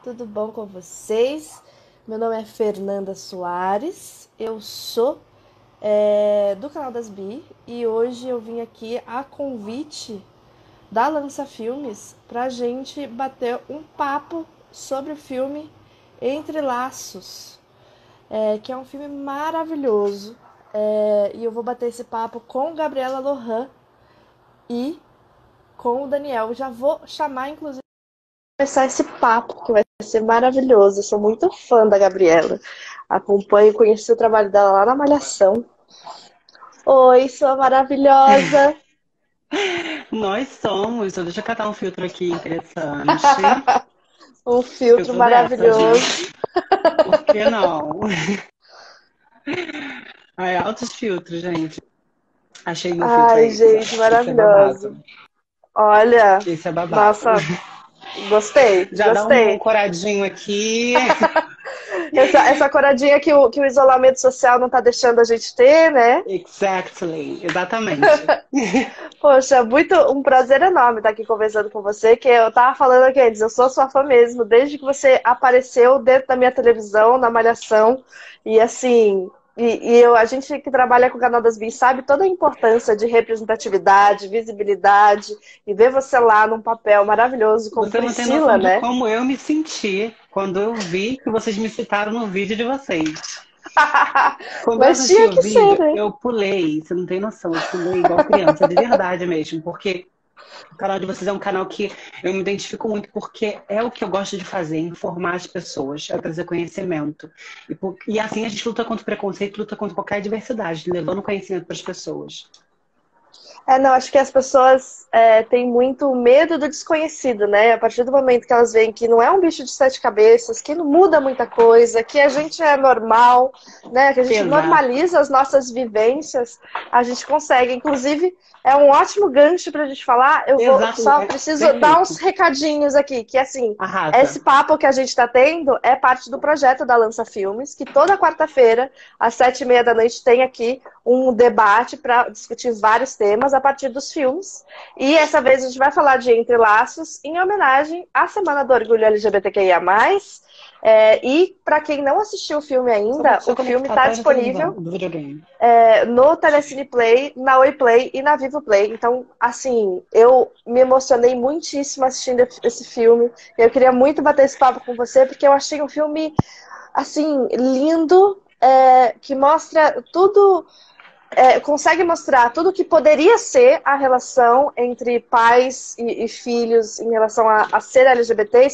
Tudo bom com vocês? Meu nome é Fernanda Soares, eu sou do canal das Bi e hoje eu vim aqui a convite da Lança Filmes para gente bater um papo sobre o filme Entre Laços, que é um filme maravilhoso. E eu vou bater esse papo com Gabriela Lohan e com o Daniel. Já vou chamar, inclusive, começar esse papo que vai ser maravilhoso. Eu sou muito fã da Gabriela. Acompanho, conheci o trabalho dela lá na Malhação. Oi, sua maravilhosa. Nós somos. Deixa eu catar um filtro aqui interessante. Um Eu filtro sou dessas, né? maravilhoso. Por que não? Ai, altos filtros, gente. Achei meu filtro Ai, aí. gente, Esse é maravilhoso. babado. Olha, Esse é babado. nossa, gostei, Já dá um gostei. coradinho aqui. Essa coradinha que o isolamento social não tá deixando a gente ter, né? Exactly. Exatamente. Poxa, muito um prazer enorme estar aqui conversando com você, que eu tava falando aqui antes, eu sou sua fã mesmo, desde que você apareceu dentro da minha televisão, na Malhação, e assim, a gente que trabalha com o Canal das Bis sabe toda a importância de representatividade, visibilidade, e ver você lá num papel maravilhoso como Você não tem Priscila, noção de né? como eu me senti quando eu vi que vocês me citaram no vídeo de vocês. Quando eu Mas assisti tinha o que ser, vídeo, né? eu pulei, você não tem noção, eu pulei igual criança, de verdade mesmo, porque o canal de vocês é um canal que eu me identifico muito, porque é o que eu gosto de fazer, informar as pessoas, é trazer conhecimento. E assim a gente luta contra o preconceito, luta contra qualquer adversidade, levando conhecimento para as pessoas. Não, acho que as pessoas têm muito medo do desconhecido, né? A partir do momento que elas veem que não é um bicho de sete cabeças, que não muda muita coisa, que a gente é normal, né? Que a gente Exato, normaliza as nossas vivências, a gente consegue. Inclusive, é um ótimo gancho para a gente falar. Eu vou exato, só é preciso dar uns perfeito. recadinhos aqui, que assim, esse Arrasa. papo que a gente está tendo é parte do projeto da Lança Filmes, que toda quarta-feira, às 7h30 da noite, tem aqui um debate para discutir vários temas a partir dos filmes. E essa vez a gente vai falar de Entre Laços em homenagem à Semana do Orgulho LGBTQIA+. E para quem não assistiu o filme ainda, Só o filme conectar está atrás da televisão, disponível do videogame. no Telecine Play, na Oi Play e na Vivo Play. Então, assim, eu me emocionei muitíssimo assistindo esse filme. Eu queria muito bater esse papo com você, porque eu achei um filme, assim, lindo, que mostra tudo, consegue mostrar tudo o que poderia ser a relação entre pais e filhos em relação a ser LGBT,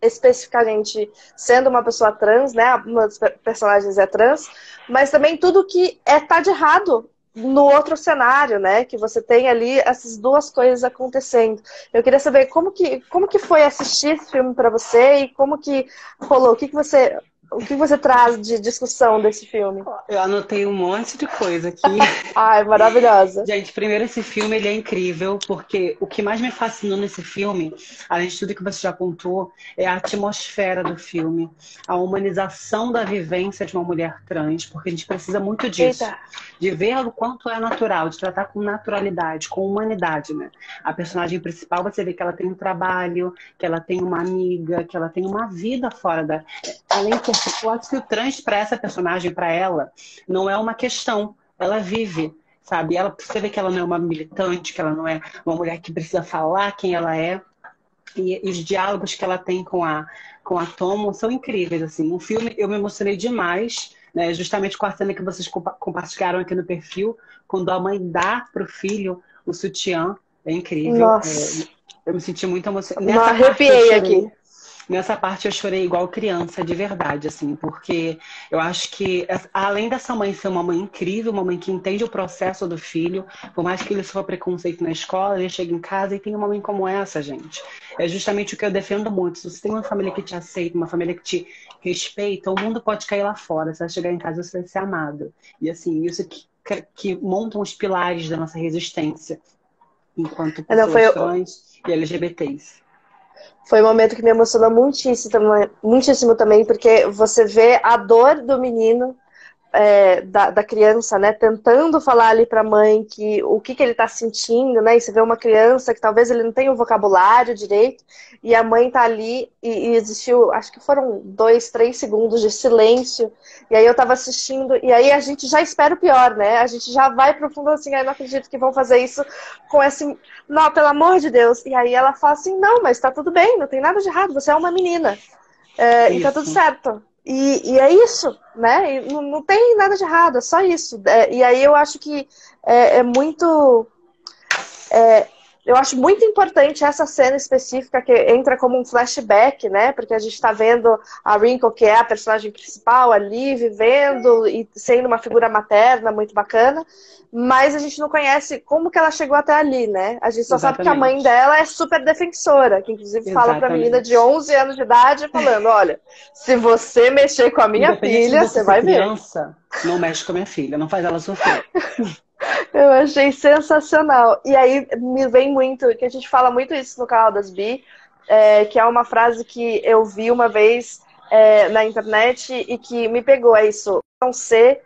especificamente sendo uma pessoa trans, né? Uma das personagens é trans, mas também tudo que tá de errado no outro cenário, né? Que você tem ali essas duas coisas acontecendo. Eu queria saber como que foi assistir esse filme para você e como que rolou, o que você traz de discussão desse filme? Eu anotei um monte de coisa aqui. Ai, maravilhosa. Gente, primeiro esse filme ele é incrível, porque o que mais me fascinou nesse filme, além de tudo que você já contou, é a atmosfera do filme, a humanização da vivência de uma mulher trans, porque a gente precisa muito Eita. disso, de ver o quanto é natural, de tratar com naturalidade, com humanidade, né? A personagem principal, você vê que ela tem um trabalho, que ela tem uma amiga, que ela tem uma vida fora da... Além de ser, eu acho que o trans para essa personagem, para ela, não é uma questão, ela vive, sabe? Ela, você vê que ela não é uma militante, que ela não é uma mulher que precisa falar quem ela é. E os diálogos que ela tem com a Tomo são incríveis, assim. O filme, eu me emocionei demais, né? Justamente com a cena que vocês compartilharam aqui no perfil, quando a mãe dá pro filho o sutiã. É incrível. Nossa, Eu me senti muito emocionada. não Nessa parte eu arrepiei chorei. aqui. Nessa parte eu chorei igual criança, de verdade, assim, porque eu acho que, além dessa mãe ser uma mãe incrível, uma mãe que entende o processo do filho, por mais que ele sofra preconceito na escola, ele chega em casa e tem uma mãe como essa, gente. É justamente o que eu defendo muito. Se você tem uma família que te aceita, uma família que te respeita, o mundo pode cair lá fora. Você vai chegar em casa e você vai ser amado. E, assim, isso que montam os pilares da nossa resistência enquanto Não, pessoas trans e LGBTs. foi um momento que me emocionou muitíssimo, muitíssimo também, porque você vê a dor do menino da criança, né, tentando falar ali para a mãe que o que ele está sentindo, né, e você vê uma criança que talvez ele não tenha o vocabulário direito, e a mãe tá ali, e existiu, acho que foram 2, 3 segundos de silêncio, e aí eu tava assistindo, e aí a gente já espera o pior, né, a gente já vai pro fundo assim, eu não acredito que vão fazer isso com esse, não, pelo amor de Deus, e aí ela fala assim, não, mas tá tudo bem, não tem nada de errado, você é uma menina, e tá tudo Isso. certo. E é isso, né? E não tem nada de errado, é só isso. E aí eu acho que é muito. Eu acho muito importante essa cena específica que entra como um flashback, né? Porque a gente está vendo a Wrinkle, que é a personagem principal ali, vivendo e sendo uma figura materna muito bacana, mas a gente não conhece como que ela chegou até ali, né? A gente só sabe que a mãe Exatamente. dela é super defensora, que inclusive fala para a menina de Exatamente. 11 anos de idade, falando, olha, se você mexer com a minha Independente de filha, você você ser vai ver. criança, não mexe com a minha filha, não faz ela sofrer. Eu achei sensacional. E aí me vem muito, que a gente fala muito isso no canal das Bi, que é uma frase que eu vi uma vez na internet e que me pegou, é isso, não ser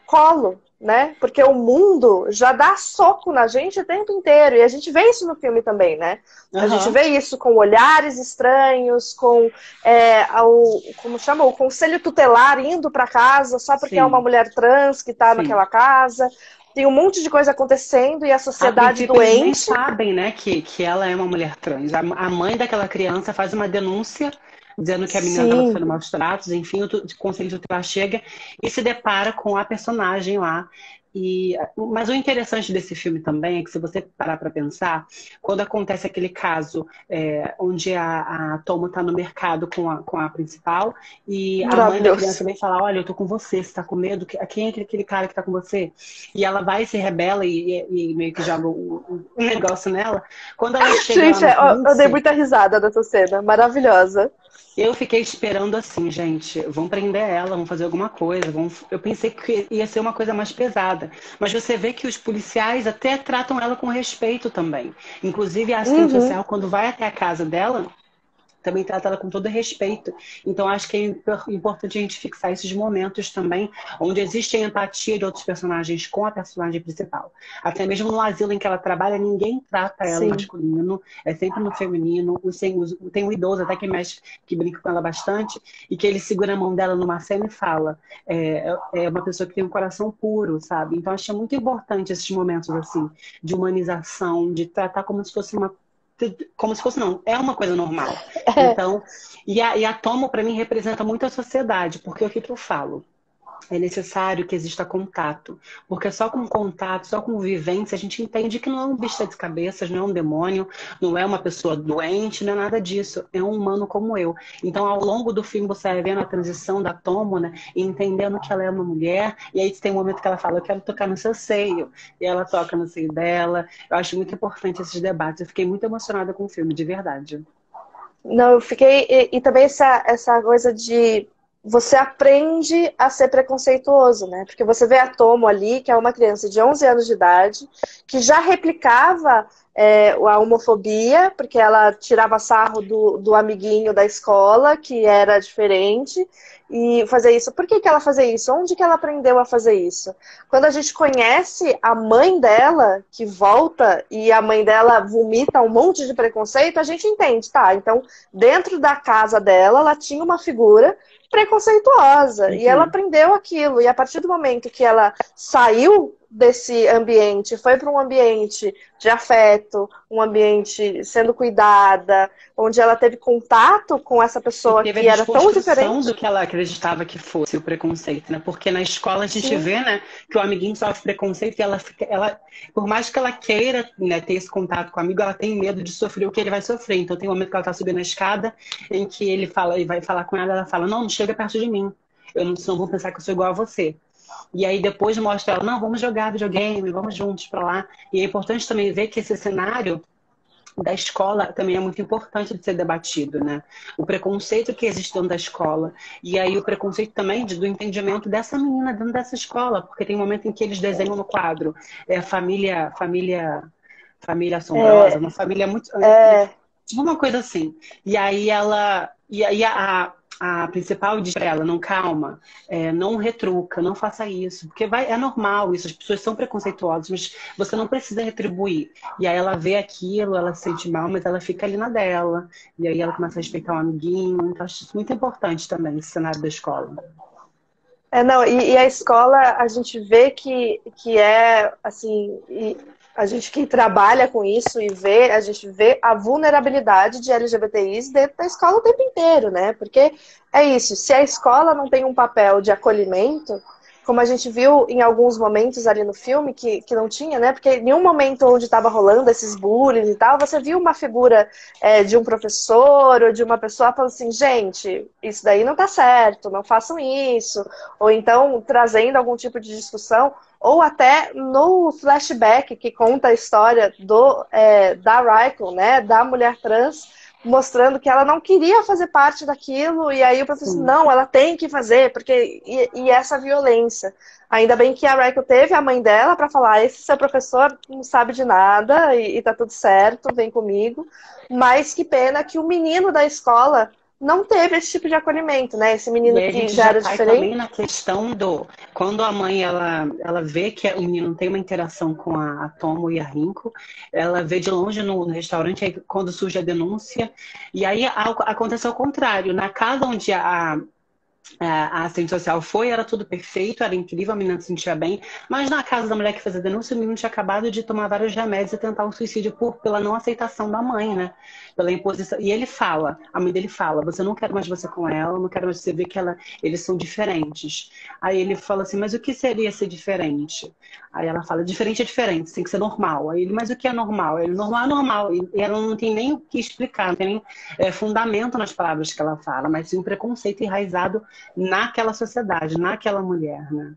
colo, né? Porque o mundo já dá soco na gente o tempo inteiro, e a gente vê isso no filme também, né? A gente Aham. vê isso com olhares estranhos, com como chama? O conselho tutelar indo para casa só porque é uma Sim, mulher trans que está sim. naquela casa. Tem um monte de coisa acontecendo e a A sociedade princípio, eles nem doente. sabem, né, que ela é uma mulher trans. A mãe daquela criança faz uma denúncia dizendo que a menina estava Sim. sofrendo maus tratos, enfim, o conselho tutelar chega e se depara com a personagem lá. Mas o interessante desse filme também é que, se você parar para pensar, quando acontece aquele caso onde a Tomo está no mercado com a principal e a mãe da criança Maravilhoso. vem falar: Olha, eu tô com você, você tá com medo? Quem é aquele cara que tá com você? E ela vai e se rebela e meio que joga um negócio nela. Quando ela chega lá Gente, na eu dei polícia, muita risada dessa cena. Maravilhosa. eu fiquei esperando assim, gente, vão prender ela, vão fazer alguma coisa. Eu pensei que ia ser uma coisa mais pesada. Mas você vê que os policiais até tratam ela com respeito também. Inclusive, a assistente Uhum. social, quando vai até a casa dela, também trata ela com todo respeito. Então, acho que é importante a gente fixar esses momentos também, onde existe a empatia de outros personagens com a personagem principal. Até mesmo no asilo em que ela trabalha, ninguém trata ela no Sim. masculino, é sempre no feminino. Tem um idoso até que mexe, que brinca com ela bastante, e que ele segura a mão dela numa cena e fala: é uma pessoa que tem um coração puro, sabe? Então, acho que é muito importante esses momentos assim, de humanização, de tratar como se fosse, não, é uma coisa normal. Então, e a Tomo, para mim, representa muito a sociedade, porque o que eu falo? É necessário que exista contato, porque só com contato, só com vivência, a gente entende que não é um bicho de cabeças, não é um demônio, não é uma pessoa doente, não é nada disso, é um humano como eu. Então, ao longo do filme, você vai vendo a transição da Tomo, né, e entendendo que ela é uma mulher, e aí tem um momento que ela fala: Eu quero tocar no seu seio, e ela toca no seio dela. Eu acho muito importante esses debates, eu fiquei muito emocionada com o filme, de verdade. Não, eu fiquei. E também essa coisa de você aprende a ser preconceituoso, né? Porque você vê a Tomo ali, que é uma criança de 11 anos de idade, que já replicava a homofobia, porque ela tirava sarro do amiguinho da escola, que era diferente, e fazer isso. Por que ela fazia isso? Onde que ela aprendeu a fazer isso? Quando a gente conhece a mãe dela, que volta e a mãe dela vomita um monte de preconceito, a gente entende, tá? Então, dentro da casa dela, ela tinha uma figura preconceituosa e ela Uhum. aprendeu aquilo. E a partir do momento que ela saiu desse ambiente, foi para um ambiente de afeto, um ambiente sendo cuidada, onde ela teve contato com essa E pessoa teve a que era tão desconstrução diferente. do que ela acreditava que fosse o preconceito, né? Porque na escola a gente Sim, vê, né, que o amiguinho sofre preconceito e por mais que ela queira, né, ter esse contato com o amigo, ela tem medo de sofrer o que ele vai sofrer. Então tem um momento que ela tá subindo a escada em que ele fala e vai falar com ela fala: Não, não chega perto de mim. Eu não, senão vão pensar que eu sou igual a você. E aí depois mostra ela: Não, vamos jogar videogame, vamos juntos pra lá. E é importante também ver que esse cenário da escola também é muito importante de ser debatido, né? O preconceito que existe dentro da escola. E aí o preconceito também do entendimento dessa menina dentro dessa escola, porque tem um momento em que eles desenham no quadro família assombrosa, é, uma família muito é, tipo uma coisa assim. E aí ela e aí a principal diz pra ela, não, calma, não retruca, não faça isso, porque é normal isso, as pessoas são preconceituosas, mas você não precisa retribuir. E aí ela vê aquilo, ela se sente mal, mas ela fica ali na dela, e aí ela começa a respeitar o amiguinho, então acho isso muito importante também, esse cenário da escola. Não, e a escola, a gente vê que é, assim, e a gente que trabalha com isso e vê, a gente vê a vulnerabilidade de LGBTIs dentro da escola o tempo inteiro, né? Porque é isso, se a escola não tem um papel de acolhimento, como a gente viu em alguns momentos ali no filme, que não tinha, né? Porque em nenhum momento onde estava rolando esses bullying e tal, você viu uma figura de um professor ou de uma pessoa falando assim, gente, isso daí não tá certo, não façam isso, ou então trazendo algum tipo de discussão, ou até no flashback que conta a história da Raiko, né, da mulher trans, mostrando que ela não queria fazer parte daquilo, e aí o professor, não, ela tem que fazer, porque e essa violência. Ainda bem que a Raiko teve a mãe dela para falar, esse seu professor não sabe de nada, e tá tudo certo, vem comigo. Mas que pena que o menino da escola não teve esse tipo de acolhimento, né? Esse E menino aí a que gente já já era cai também diferente. na questão do... Quando a mãe, ela vê que o menino tem uma interação com a Tomo e a Rinko, ela vê de longe no restaurante, aí quando surge a denúncia, e aí aconteceu o contrário. Na casa onde a assistente social foi, era tudo perfeito, era incrível, a menina se sentia bem, mas na casa da mulher que fez a denúncia, o menino tinha acabado de tomar vários remédios e tentar um suicídio pela não aceitação da mãe, né? Pela imposição. E ele fala, a mãe dele fala, você não quer mais você com ela, não quero mais você ver que eles são diferentes. Aí ele fala assim, mas o que seria ser diferente? Aí ela fala, diferente é diferente, tem que ser normal. Aí ele, mas o que é normal? Ele, normal é normal. E ela não tem nem o que explicar, não tem nem fundamento nas palavras que ela fala, mas sim um preconceito enraizado naquela sociedade, naquela mulher, né?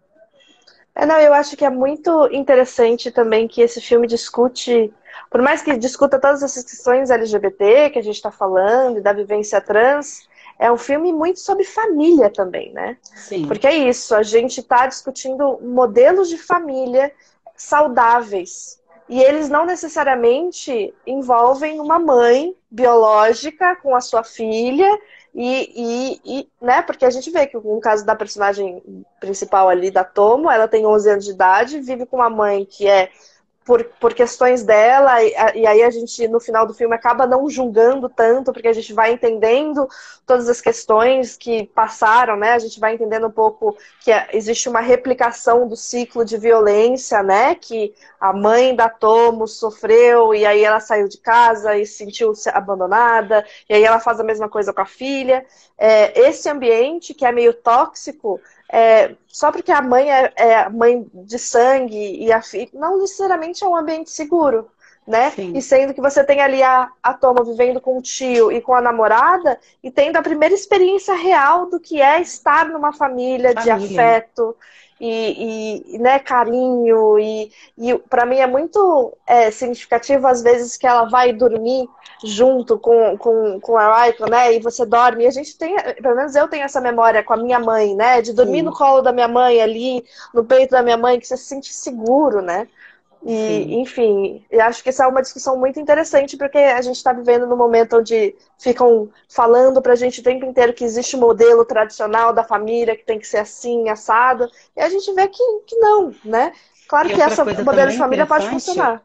Não, eu acho que é muito interessante também que esse filme discute, por mais que discuta todas essas questões LGBT que a gente está falando, e da vivência trans, é um filme muito sobre família também, né? Sim. Porque é isso, a gente está discutindo modelos de família saudáveis. E eles não necessariamente envolvem uma mãe biológica com a sua filha né, porque a gente vê que no caso da personagem principal ali, da Tomo, ela tem 11 anos de idade, vive com uma mãe que é por questões dela, e aí a gente, no final do filme, acaba não julgando tanto, porque a gente vai entendendo todas as questões que passaram, né? A gente vai entendendo um pouco que existe uma replicação do ciclo de violência, né? Que a mãe da Tomo sofreu, e aí ela saiu de casa e se sentiu abandonada, e aí ela faz a mesma coisa com a filha. Esse ambiente, que é meio tóxico, só porque a mãe é mãe de sangue e a filha, não necessariamente é um ambiente seguro, né? E Sim. sendo que você tem ali a Toma vivendo com o tio e com a namorada e tendo a primeira experiência real do que é estar numa família de Família. afeto né, carinho e para mim é muito significativo às vezes que ela vai dormir junto com a Raiko, né? E você dorme. E a gente tem, pelo menos eu tenho essa memória com a minha mãe, né? De dormir no Sim, colo da minha mãe ali, no peito da minha mãe, que você se sente seguro, né? E, sim. enfim, eu acho que essa é uma discussão muito interessante, porque a gente está vivendo num momento onde ficam falando pra gente o tempo inteiro que existe um modelo tradicional da família, que tem que ser assim, assado, e a gente vê que não, né? Claro E que outra esse coisa modelo de também família pode interessante funcionar.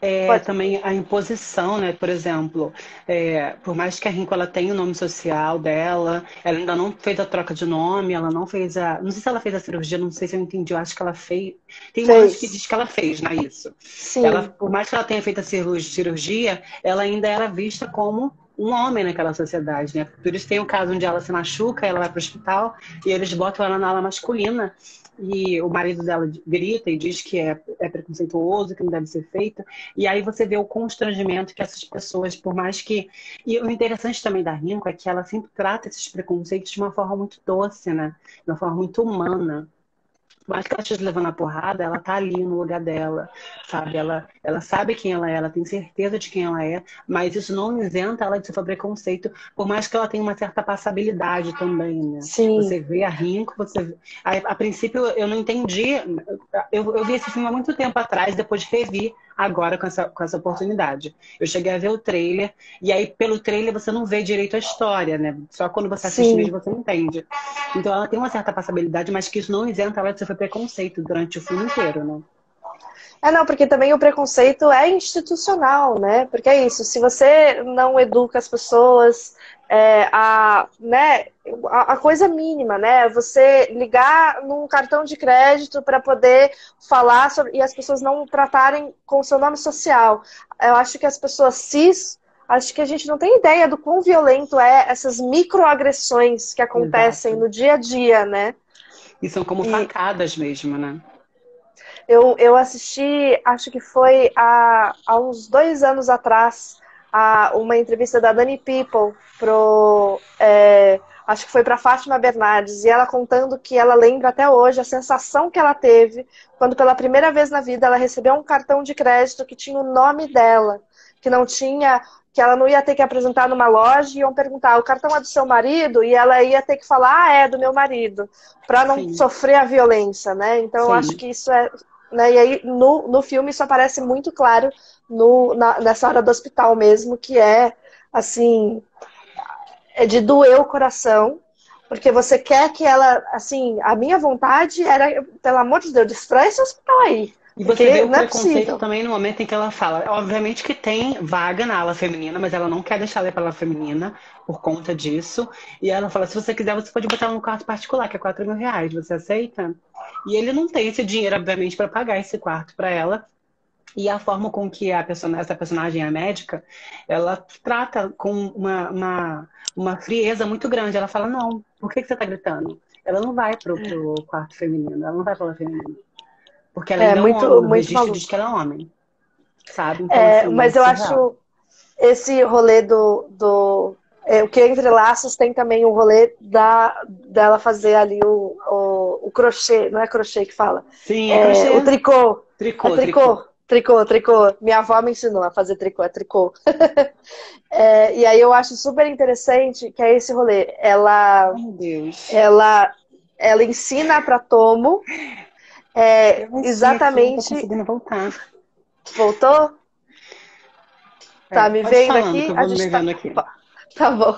é Pode. também a imposição, né? Por exemplo, por mais que a Rinco ela tenha o nome social dela, ela ainda não fez a troca de nome, ela não fez a. Não sei se ela fez a cirurgia, não sei se eu entendi, eu acho que ela fez. Tem uma antes que Fez. diz que ela fez, não é isso? Ela, Sim. por mais que ela tenha feito a cirurgia, ela ainda era vista como um homem naquela sociedade, né? Por isso tem o caso onde ela se machuca, ela vai para o hospital e eles botam ela na ala masculina e o marido dela grita e diz que é preconceituoso, que não deve ser feito. E aí você vê o constrangimento que essas pessoas, por mais que... E o interessante também da Rinco é que ela sempre trata esses preconceitos de uma forma muito doce, né? De uma forma muito humana. Por mais que ela esteja levando a porrada, ela tá ali no lugar dela, sabe? Ela sabe quem ela tem certeza de quem ela é, mas isso não isenta ela de sofrer preconceito, por mais que ela tenha uma certa passabilidade também, né? Sim. Você vê a Rinco, a princípio eu não entendi, eu vi esse filme há muito tempo atrás, depois revi agora com essa oportunidade. Eu cheguei a ver o trailer, e aí pelo trailer você não vê direito a história, né? Só quando você assiste Sim. mesmo você entende. Então ela tem uma certa passabilidade, mas que isso não isenta ela de sofrer preconceito durante o filme inteiro, né? É, não, porque também o preconceito é institucional, né? Porque é isso, se você não educa as pessoas, né, a coisa mínima, né? Você ligar num cartão de crédito para poder falar sobre, e as pessoas não tratarem com o seu nome social. Eu acho que as pessoas cis, acho que a gente não tem ideia do quão violento é essas microagressões que acontecem Exato. no dia a dia, né? E são como E facadas mesmo, né? eu assisti, acho que foi há uns 2 anos atrás, uma entrevista da Dani People acho que foi para Fátima Bernardes, e ela contando que ela lembra até hoje a sensação que ela teve quando pela primeira vez na vida ela recebeu um cartão de crédito que tinha o nome dela, que não tinha, que ela não ia ter que apresentar numa loja e iam perguntar, o cartão é do seu marido? E ela ia ter que falar, é do meu marido, para não Sim, sofrer a violência, né? Então eu acho sim. que isso é, né? E aí no filme isso aparece muito claro nessa hora do hospital mesmo, que é assim, é de doer o coração, porque você quer que ela, assim, a minha vontade era, pelo amor de Deus, destrói esse hospital aí, E você vê porque o não é preconceito possível. também no momento em que ela fala. Obviamente que tem vaga na ala feminina, mas ela não quer deixar ela ir para a ala feminina por conta disso. E ela fala: se você quiser, você pode botar ela no quarto particular, que é R$ 4.000. Você aceita? E ele não tem esse dinheiro, obviamente, para pagar esse quarto para ela. E a forma com que essa personagem, a médica, ela trata com uma frieza muito grande. Ela fala: não, por que você está gritando? Ela não vai pro quarto feminino, ela não vai para ala feminina. Porque ela É ainda é um muito, homem, o muito registro diz maluco. que ela é homem, sabe? Então, assim, é Mas eu surreal. acho esse rolê o que é Entre Laços tem também o rolê dela fazer ali o crochê, não é crochê que fala, Sim, é crochê. o tricô. É Tricô, tricô. tricô, tricô, tricô. Minha avó me ensinou a fazer tricô, é tricô. E aí eu acho super interessante que é esse rolê. Ai, meu Deus. Ela, ela ensina para Tomo Eu mexi aqui, não tô exatamente. conseguindo voltar. Voltou? Tá É, me pode ir vendo falando que aqui? eu A vou me gente tá. vendo aqui. Tá bom.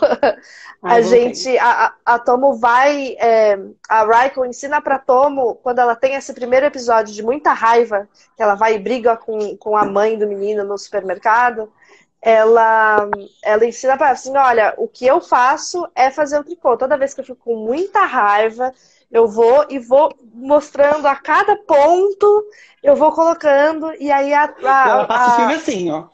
Ai, voltei. A Tomo vai, a Raiko ensina pra Tomo, quando ela tem esse primeiro episódio de muita raiva, que ela vai e briga com a mãe do menino no supermercado, ela, ela ensina pra ela assim, olha, o que eu faço é fazer o tricô. Toda vez que eu fico com muita raiva, eu vou mostrando a cada ponto, eu vou colocando, e aí E ela passa o filme assim, ó.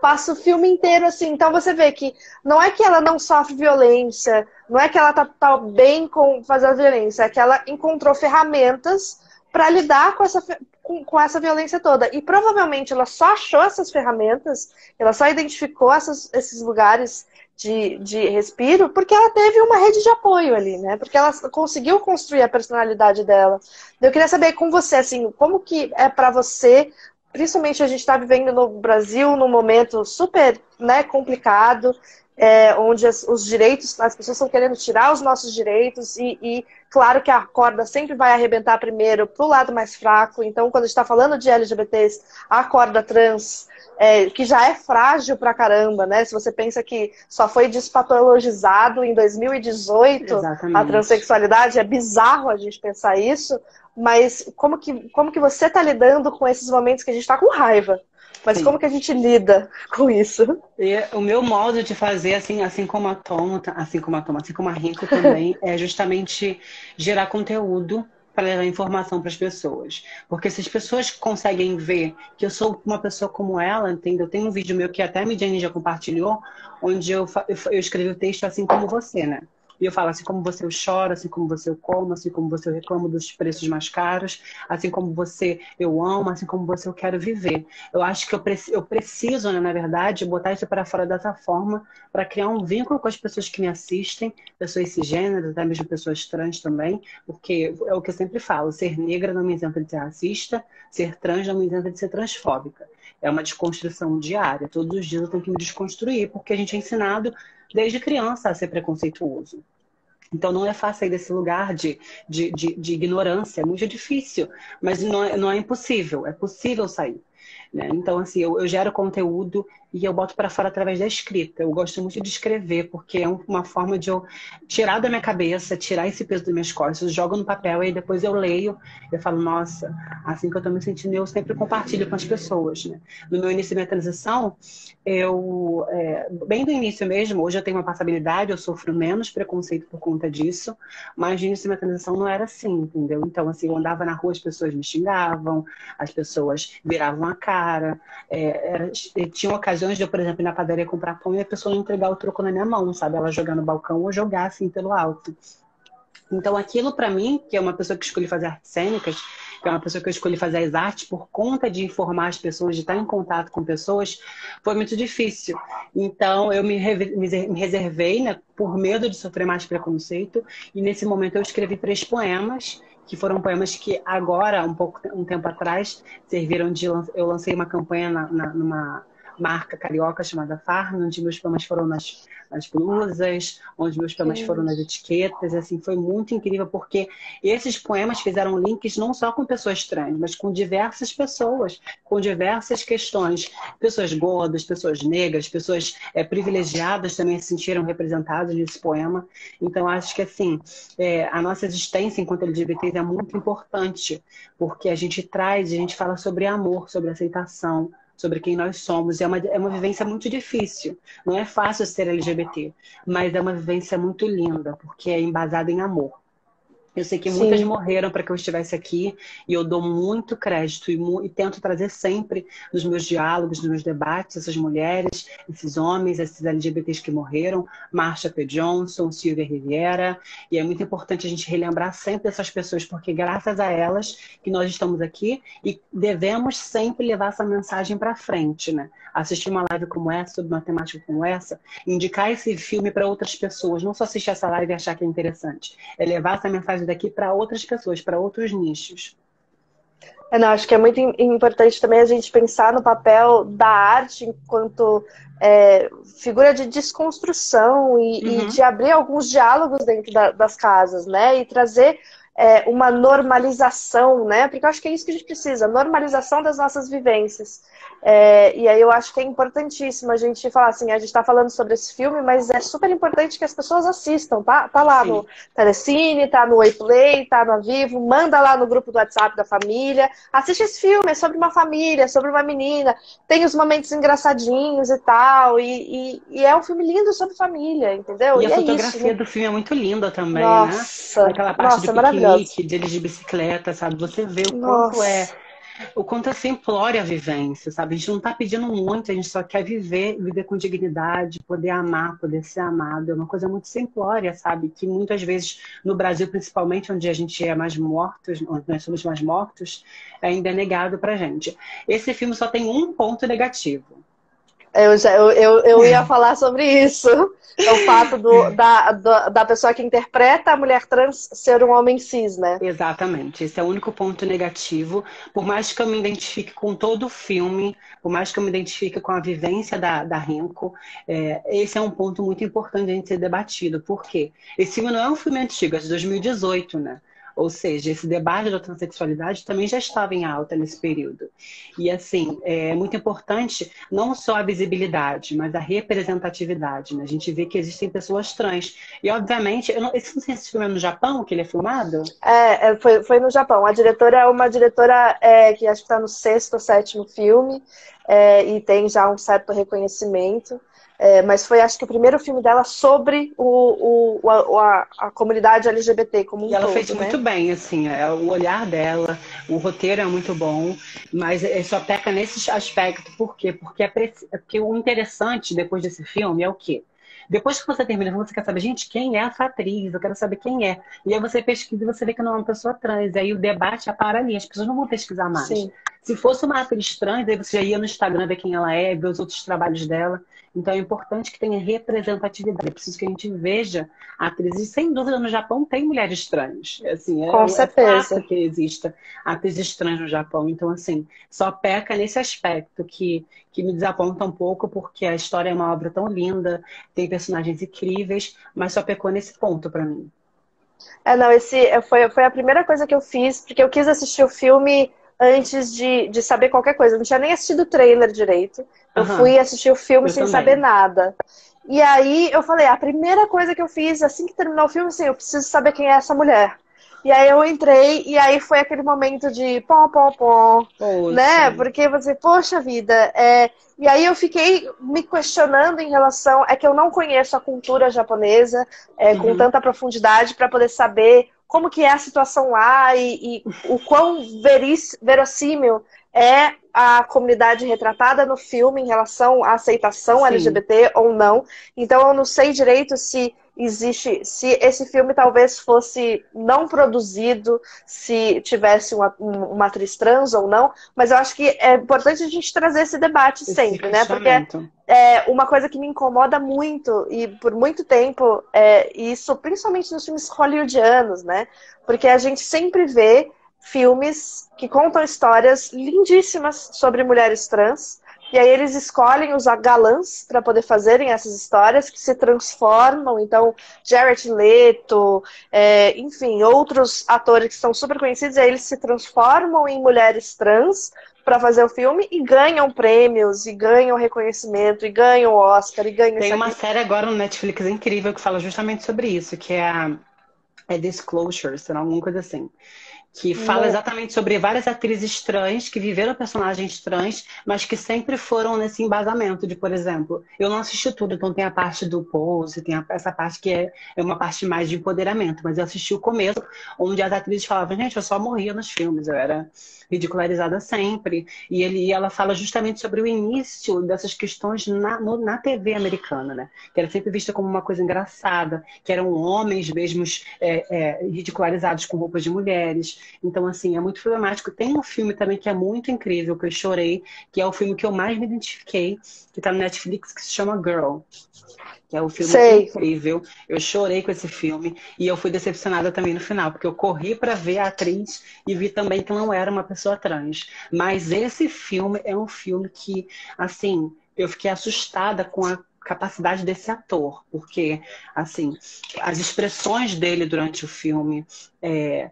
passa o filme inteiro assim. Então você vê que não é que ela não sofre violência, não é que ela tá bem com fazer a violência, é que ela encontrou ferramentas para lidar com essa violência toda. E provavelmente ela só achou essas ferramentas, ela só identificou esses lugares de respiro porque ela teve uma rede de apoio ali, né? Porque ela conseguiu construir a personalidade dela. Eu queria saber com você, assim, como que é para você, principalmente a gente está vivendo no Brasil num momento super, né, complicado, onde os direitos, as pessoas estão querendo tirar os nossos direitos claro que a corda sempre vai arrebentar primeiro para o lado mais fraco. Então, quando a gente está falando de LGBTs, a corda trans, que já é frágil pra caramba, né? Se você pensa que só foi despatologizado em 2018 a Exatamente. transexualidade, é bizarro a gente pensar isso. Mas como que você está lidando com esses momentos que a gente está com raiva? Mas como Sim. que a gente lida com isso? E o meu modo de fazer, assim como a Tom, assim como a Rico também, é justamente gerar conteúdo para levar informação para as pessoas. Porque se as pessoas conseguem ver que eu sou uma pessoa como ela, entendeu? Tem um vídeo meu que até a Midiane já compartilhou, onde eu escrevi o texto assim como você, né? E eu falo, assim como você eu choro, assim como você eu como, assim como você eu reclamo dos preços mais caros, assim como você eu amo, assim como você eu quero viver. Eu acho que eu preciso, né, na verdade, botar isso para fora dessa forma, para criar um vínculo com as pessoas que me assistem, pessoas cisgêneras, até mesmo pessoas trans também, porque é o que eu sempre falo, ser negra não me isenta de ser racista, ser trans não me isenta de ser transfóbica. É uma desconstrução diária. Todos os dias eu tenho que me desconstruir, porque a gente é ensinado desde criança a ser preconceituoso. Então não é fácil sair desse lugar de ignorância, é muito difícil, mas não é impossível, é possível sair. né? Então, assim, eu gero conteúdo e eu boto para fora através da escrita. Eu gosto muito de escrever, porque é uma forma de eu tirar da minha cabeça, tirar esse peso das minhas costas, eu jogo no papel e depois eu leio, eu falo, nossa, assim que eu tô me sentindo, eu sempre compartilho com as pessoas, né? No meu início da minha transição, bem do início mesmo, hoje eu tenho uma passabilidade, eu sofro menos preconceito por conta disso, mas no início da minha transição não era assim, entendeu? Então, assim, eu andava na rua, as pessoas me xingavam, as pessoas viravam a cara, tinham ocasiões de eu, por exemplo, ir na padaria comprar pão e a pessoa não entregar o troco na minha mão, sabe? Ela jogar no balcão ou jogar assim pelo alto. Então, aquilo para mim, que é uma pessoa que escolhe fazer artes cênicas, que é uma pessoa que eu escolhi fazer as artes por conta de informar as pessoas, de estar em contato com pessoas, foi muito difícil. Então, eu me reservei, né, por medo de sofrer mais preconceito, e nesse momento eu escrevi 3 poemas, que foram poemas que agora, um tempo atrás, serviram de... Eu lancei uma campanha numa marca carioca chamada Farm, onde meus poemas foram nas blusas, onde meus poemas foram nas etiquetas, assim, foi muito incrível, porque esses poemas fizeram links não só com pessoas trans, mas com diversas pessoas, com diversas questões. Pessoas gordas, pessoas negras, pessoas privilegiadas também se sentiram representadas nesse poema. Então, acho que, assim, a nossa existência enquanto LGBTs é muito importante, porque a gente fala sobre amor, sobre aceitação, sobre quem nós somos. É uma vivência muito difícil. Não é fácil ser LGBT, mas é uma vivência muito linda, porque é embasada em amor. Eu sei que muitas Sim. morreram para que eu estivesse aqui e eu dou muito crédito e tento trazer sempre nos meus diálogos, nos meus debates, essas mulheres, esses homens, esses LGBTs que morreram, Marsha P. Johnson, Silvia Riviera, e é muito importante a gente relembrar sempre essas pessoas, porque graças a elas que nós estamos aqui e devemos sempre levar essa mensagem para frente, né? Assistir uma live como essa, sobre uma temática como essa, indicar esse filme para outras pessoas, não só assistir essa live e achar que é interessante, é levar essa mensagem daqui para outras pessoas, para outros nichos. Não, acho que é muito importante também a gente pensar no papel da arte enquanto figura de desconstrução e de abrir alguns diálogos dentro das casas, né? E trazer uma normalização, né? Porque eu acho que é isso que a gente precisa, normalização das nossas vivências. E aí eu acho que é importantíssimo a gente falar assim, a gente está falando sobre esse filme, mas é super importante que as pessoas assistam, tá lá Sim. no Telecine, tá no Oiplay, tá no Vivo, manda lá no grupo do WhatsApp da família, assiste esse filme, é sobre uma família, sobre uma menina, tem os momentos engraçadinhos e tal, e é um filme lindo sobre família, entendeu? E a E é isso, fotografia né? do filme é muito linda também, né? Nossa, Aquela parte do nossa, é maravilhoso. piquenique, deles de bicicleta, sabe? Você vê Nossa. o quanto é simplória a vivência, sabe? A gente não está pedindo muito, a gente só quer viver com dignidade, poder amar, poder ser amado. É uma coisa muito simplória, sabe? Que muitas vezes, no Brasil principalmente, onde a gente é mais mortos, onde nós somos mais mortos, ainda é negado pra gente. Esse filme só tem um ponto negativo. Eu ia falar sobre isso. É o fato da pessoa que interpreta a mulher trans ser um homem cis, né? Exatamente, esse é o único ponto negativo. Por mais que eu me identifique com todo o filme, por mais que eu me identifique com a vivência da Rinco, esse é um ponto muito importante de a gente ser debatido. Por quê? Esse filme não é um filme antigo, é de 2018, né? Ou seja, esse debate da transexualidade também já estava em alta nesse período. E, assim, é muito importante não só a visibilidade, mas a representatividade, né? A gente vê que existem pessoas trans. E, obviamente, não sei se esse filme é no Japão, que ele é filmado? Foi no Japão. A diretora é uma diretora que acho que está no 6º ou 7º filme e tem já um certo reconhecimento. Mas foi, acho que, o primeiro filme dela sobre a comunidade LGBT como um E ela todo, fez né? muito bem, assim, o olhar dela, o roteiro é muito bom, mas só peca nesse aspecto. Por quê? Porque o interessante depois desse filme é o quê? Depois que você termina, você quer saber, gente, quem é essa atriz? Eu quero saber quem é. E aí você pesquisa e você vê que não é uma pessoa trans. E aí o debate para ali, as pessoas não vão pesquisar mais. Sim. Se fosse uma atriz trans, aí você já ia no Instagram ver quem ela é, ver os outros trabalhos dela. Então é importante que tenha representatividade. É preciso que a gente veja atrizes. Sem dúvida, no Japão tem mulheres trans. Assim, Com é fato certeza. que exista atrizes trans no Japão. Então, assim, só peca nesse aspecto que me desaponta um pouco, porque a história é uma obra tão linda, tem personagens incríveis, mas só pecou nesse ponto para mim. Não, esse foi a primeira coisa que eu fiz, porque eu quis assistir o filme antes de saber qualquer coisa. Eu não tinha nem assistido o trailer direito. Eu Aham, fui assistir o filme eu sem saber também. nada. E aí eu falei, a primeira coisa que eu fiz assim que terminou o filme, assim, eu preciso saber quem é essa mulher. E aí eu entrei, e aí foi aquele momento de pom, pom, pom, Poxa. né? Porque você, poxa vida, e aí eu fiquei me questionando em relação, é que eu não conheço a cultura japonesa com Uhum. tanta profundidade para poder saber como que é a situação lá e o quão verossímil é a comunidade retratada no filme em relação à aceitação Sim. LGBT ou não. Então eu não sei direito se existe, se esse filme talvez fosse não produzido, se tivesse uma atriz trans ou não, mas eu acho que é importante a gente trazer esse debate Esse sempre, né? Porque questionamento. uma coisa que me incomoda muito, e por muito tempo, isso, principalmente nos filmes hollywoodianos, né? Porque a gente sempre vê filmes que contam histórias lindíssimas sobre mulheres trans, e aí eles escolhem os galãs para poder fazerem essas histórias que se transformam. Então, Jared Leto, enfim, outros atores que são super conhecidos, aí eles se transformam em mulheres trans para fazer o filme e ganham prêmios, e ganham reconhecimento, e ganham Oscar, e ganham Tem isso uma aqui. série agora no Netflix incrível que fala justamente sobre isso, que é Disclosure, será alguma coisa assim. Que fala Não. exatamente sobre várias atrizes trans que viveram personagens trans, mas que sempre foram nesse embasamento de, por exemplo, eu não assisti tudo, então tem a parte do Pose, tem essa parte que é uma parte mais de empoderamento, mas eu assisti o começo, onde as atrizes falavam, gente, eu só morria nos filmes, eu era ridicularizada sempre, e ela fala justamente sobre o início dessas questões na TV americana, né? Que era sempre vista como uma coisa engraçada, que eram homens mesmos ridicularizados com roupas de mulheres. Então, assim, é muito problemático. Tem um filme também que é muito incrível, que eu chorei, que é o filme que eu mais me identifiquei, que tá no Netflix, que se chama Girl. Que é um filme Sei. incrível. Eu chorei com esse filme e eu fui decepcionada também no final, porque eu corri para ver a atriz e vi também que não era uma pessoa trans. Mas esse filme é um filme que, assim, eu fiquei assustada com a capacidade desse ator, porque, assim, as expressões dele durante o filme, é,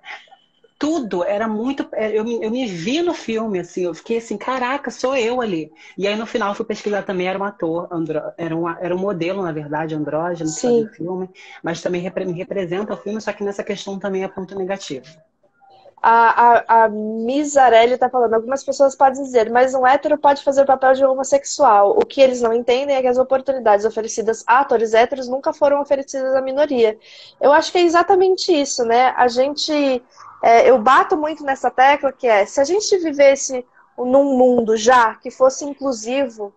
tudo era muito. Eu me vi no filme, assim, eu fiquei assim, caraca, sou eu ali. E aí no final eu fui pesquisar também, era um ator, era um modelo, na verdade, andrógeno que fazia o Sim. filme, mas também me representa o filme, só que nessa questão também é ponto negativo. A Mizarelli está falando, algumas pessoas podem dizer, mas um hétero pode fazer o papel de homossexual. O que eles não entendem é que as oportunidades oferecidas a atores héteros nunca foram oferecidas à minoria. Eu acho que é exatamente isso, né? Eu bato muito nessa tecla que se a gente vivesse num mundo já que fosse inclusivo,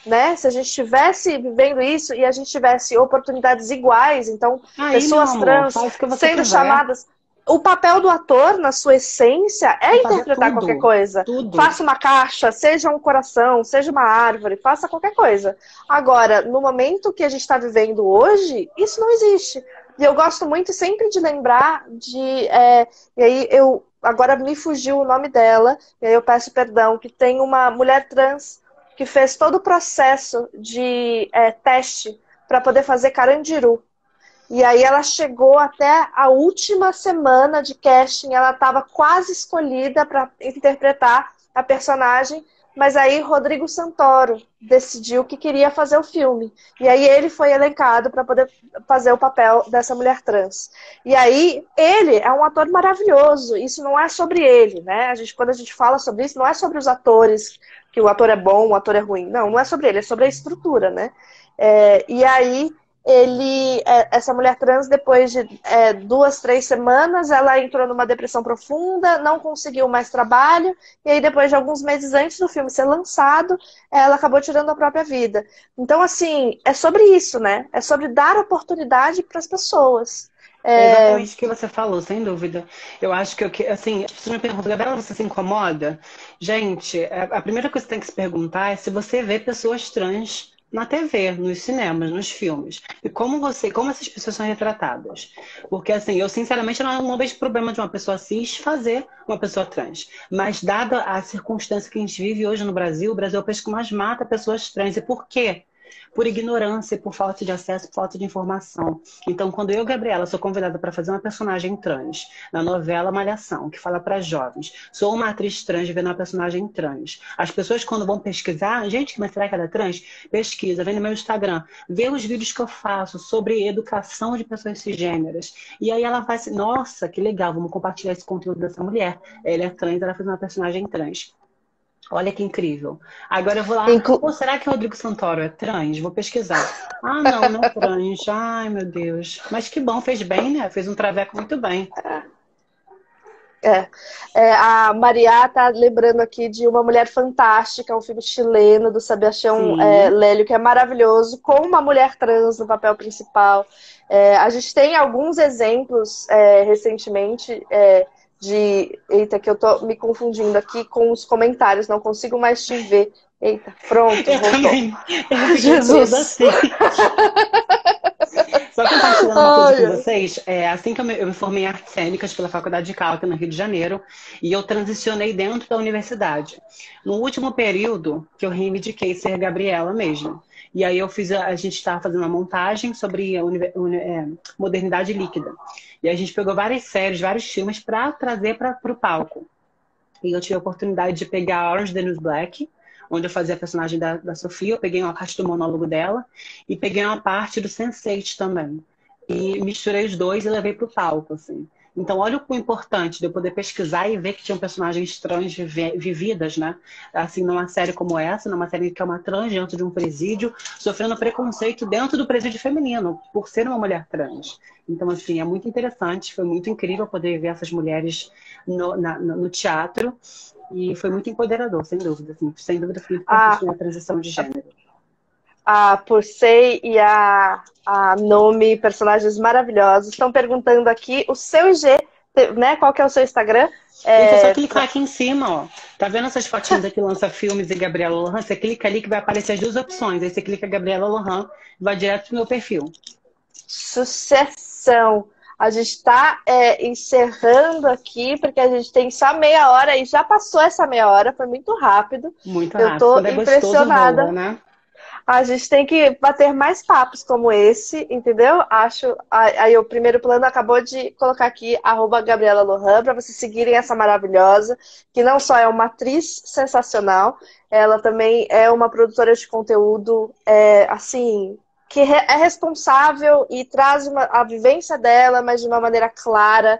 né? Se a gente estivesse vivendo isso e a gente tivesse oportunidades iguais, então Aí, meu pessoas amor, trans faz o que você sendo quiser, chamadas, o papel do ator, na sua essência, é é fazer interpretar qualquer tudo, coisa. tudo. Faça uma caixa, seja um coração, seja uma árvore, faça qualquer coisa. Agora, no momento que a gente está vivendo hoje, isso não existe. E eu gosto muito sempre de lembrar e aí eu agora me fugiu o nome dela, e aí eu peço perdão, que tem uma mulher trans que fez todo o processo de teste para poder fazer Carandiru. E aí ela chegou até a última semana de casting, ela estava quase escolhida para interpretar a personagem, mas aí Rodrigo Santoro decidiu que queria fazer o filme. E aí ele foi elencado para poder fazer o papel dessa mulher trans. E aí ele é um ator maravilhoso, isso não é sobre ele, né? Quando a gente fala sobre isso, não é sobre os atores, que o ator é bom, o ator é ruim. Não, não é sobre ele, é sobre a estrutura, né? E aí essa mulher trans, depois de 2, 3 semanas, ela entrou numa depressão profunda, não conseguiu mais trabalho, e aí depois de alguns meses antes do filme ser lançado, ela acabou tirando a própria vida. Então, assim, é sobre isso, né? É sobre dar oportunidade para as pessoas. É É, exatamente o que você falou, sem dúvida. Eu acho assim, as pessoas me perguntam, Gabriela, você se incomoda? Gente, a primeira coisa que você tem que se perguntar é se você vê pessoas trans na TV, nos cinemas, nos filmes. E como essas pessoas são retratadas. Porque, assim, eu sinceramente não vejo problema de uma pessoa cis fazer uma pessoa trans. Mas, dada a circunstância que a gente vive hoje no Brasil, o Brasil é o país que mais mata pessoas trans. E por quê? por ignorância, por falta de acesso, por falta de informação. Então, quando eu, Gabriela, sou convidada para fazer uma personagem trans na novela Malhação, que fala para jovens, sou uma atriz trans vendo uma personagem trans. As pessoas, quando vão pesquisar, gente, mas será que ela é trans? Pesquisa, vem no meu Instagram, vê os vídeos que eu faço sobre educação de pessoas cisgêneras. E aí ela vai assim, nossa, que legal, vamos compartilhar esse conteúdo dessa mulher. Ela é trans, ela fez uma personagem trans. Olha que incrível. Agora eu vou lá. Inclu... Pô, será que o Rodrigo Santoro é trans? Vou pesquisar. Ah, não, não é trans. Ai, meu Deus. Mas que bom, fez bem, né? Fez um traveco muito bem. A Maria tá lembrando aqui de Uma Mulher Fantástica, um filme chileno do Sebastião Sim. Lélio, que é maravilhoso, com uma mulher trans no papel principal. A gente tem alguns exemplos recentemente Eita, que eu tô me confundindo aqui com os comentários, não consigo mais te ver. Eita, pronto, Eu voltou. também. Eu fiquei Jesus! presa assim. Só compartilhando uma coisa com vocês, assim que eu me formei em artes cênicas pela Faculdade de Calca, no Rio de Janeiro, e eu transicionei dentro da universidade. No último período, que eu reivindiquei ser Gabriela mesmo. E aí a gente estava fazendo uma montagem sobre a modernidade líquida. E a gente pegou várias séries, vários filmes para trazer para o palco. E eu tive a oportunidade de pegar Orange is the New Black, onde eu fazia a personagem da Sofia, eu peguei uma parte do monólogo dela e peguei uma parte do Sense8 também. E misturei os dois e levei para o palco, assim. Então, olha o importante de eu poder pesquisar e ver que tinham personagens trans vividas, né? Assim, numa série como essa, numa série que é uma trans dentro de um presídio, sofrendo preconceito dentro do presídio feminino, por ser uma mulher trans. Então, assim, é muito interessante, foi muito incrível poder ver essas mulheres no teatro. E foi muito empoderador, sem dúvida. Assim, sem dúvida, foi muito importante na transição de gênero. A Pursei e a Nomi, personagens maravilhosos, estão perguntando aqui o seu IG, né? Qual que é o seu Instagram? Gente, é só clicar aqui em cima, ó. Tá vendo essas fotinhas aqui, Lança Filmes e Gabriela Lohan? Você clica ali que vai aparecer as duas opções. Aí você clica Gabriela Lohan e vai direto pro meu perfil. Sucessão! A gente está encerrando aqui, porque a gente tem só meia hora e já passou essa meia hora, foi muito rápido. Muito Eu rápido. tô Quando é impressionada. gostoso, voa, né? A gente tem que bater mais papos como esse, entendeu? Acho. Aí o primeiro plano acabou de colocar aqui, @Gabriela Lohan, para vocês seguirem essa maravilhosa, que não só é uma atriz sensacional, ela também é uma produtora de conteúdo, assim, que é responsável e traz a vivência dela, mas de uma maneira clara,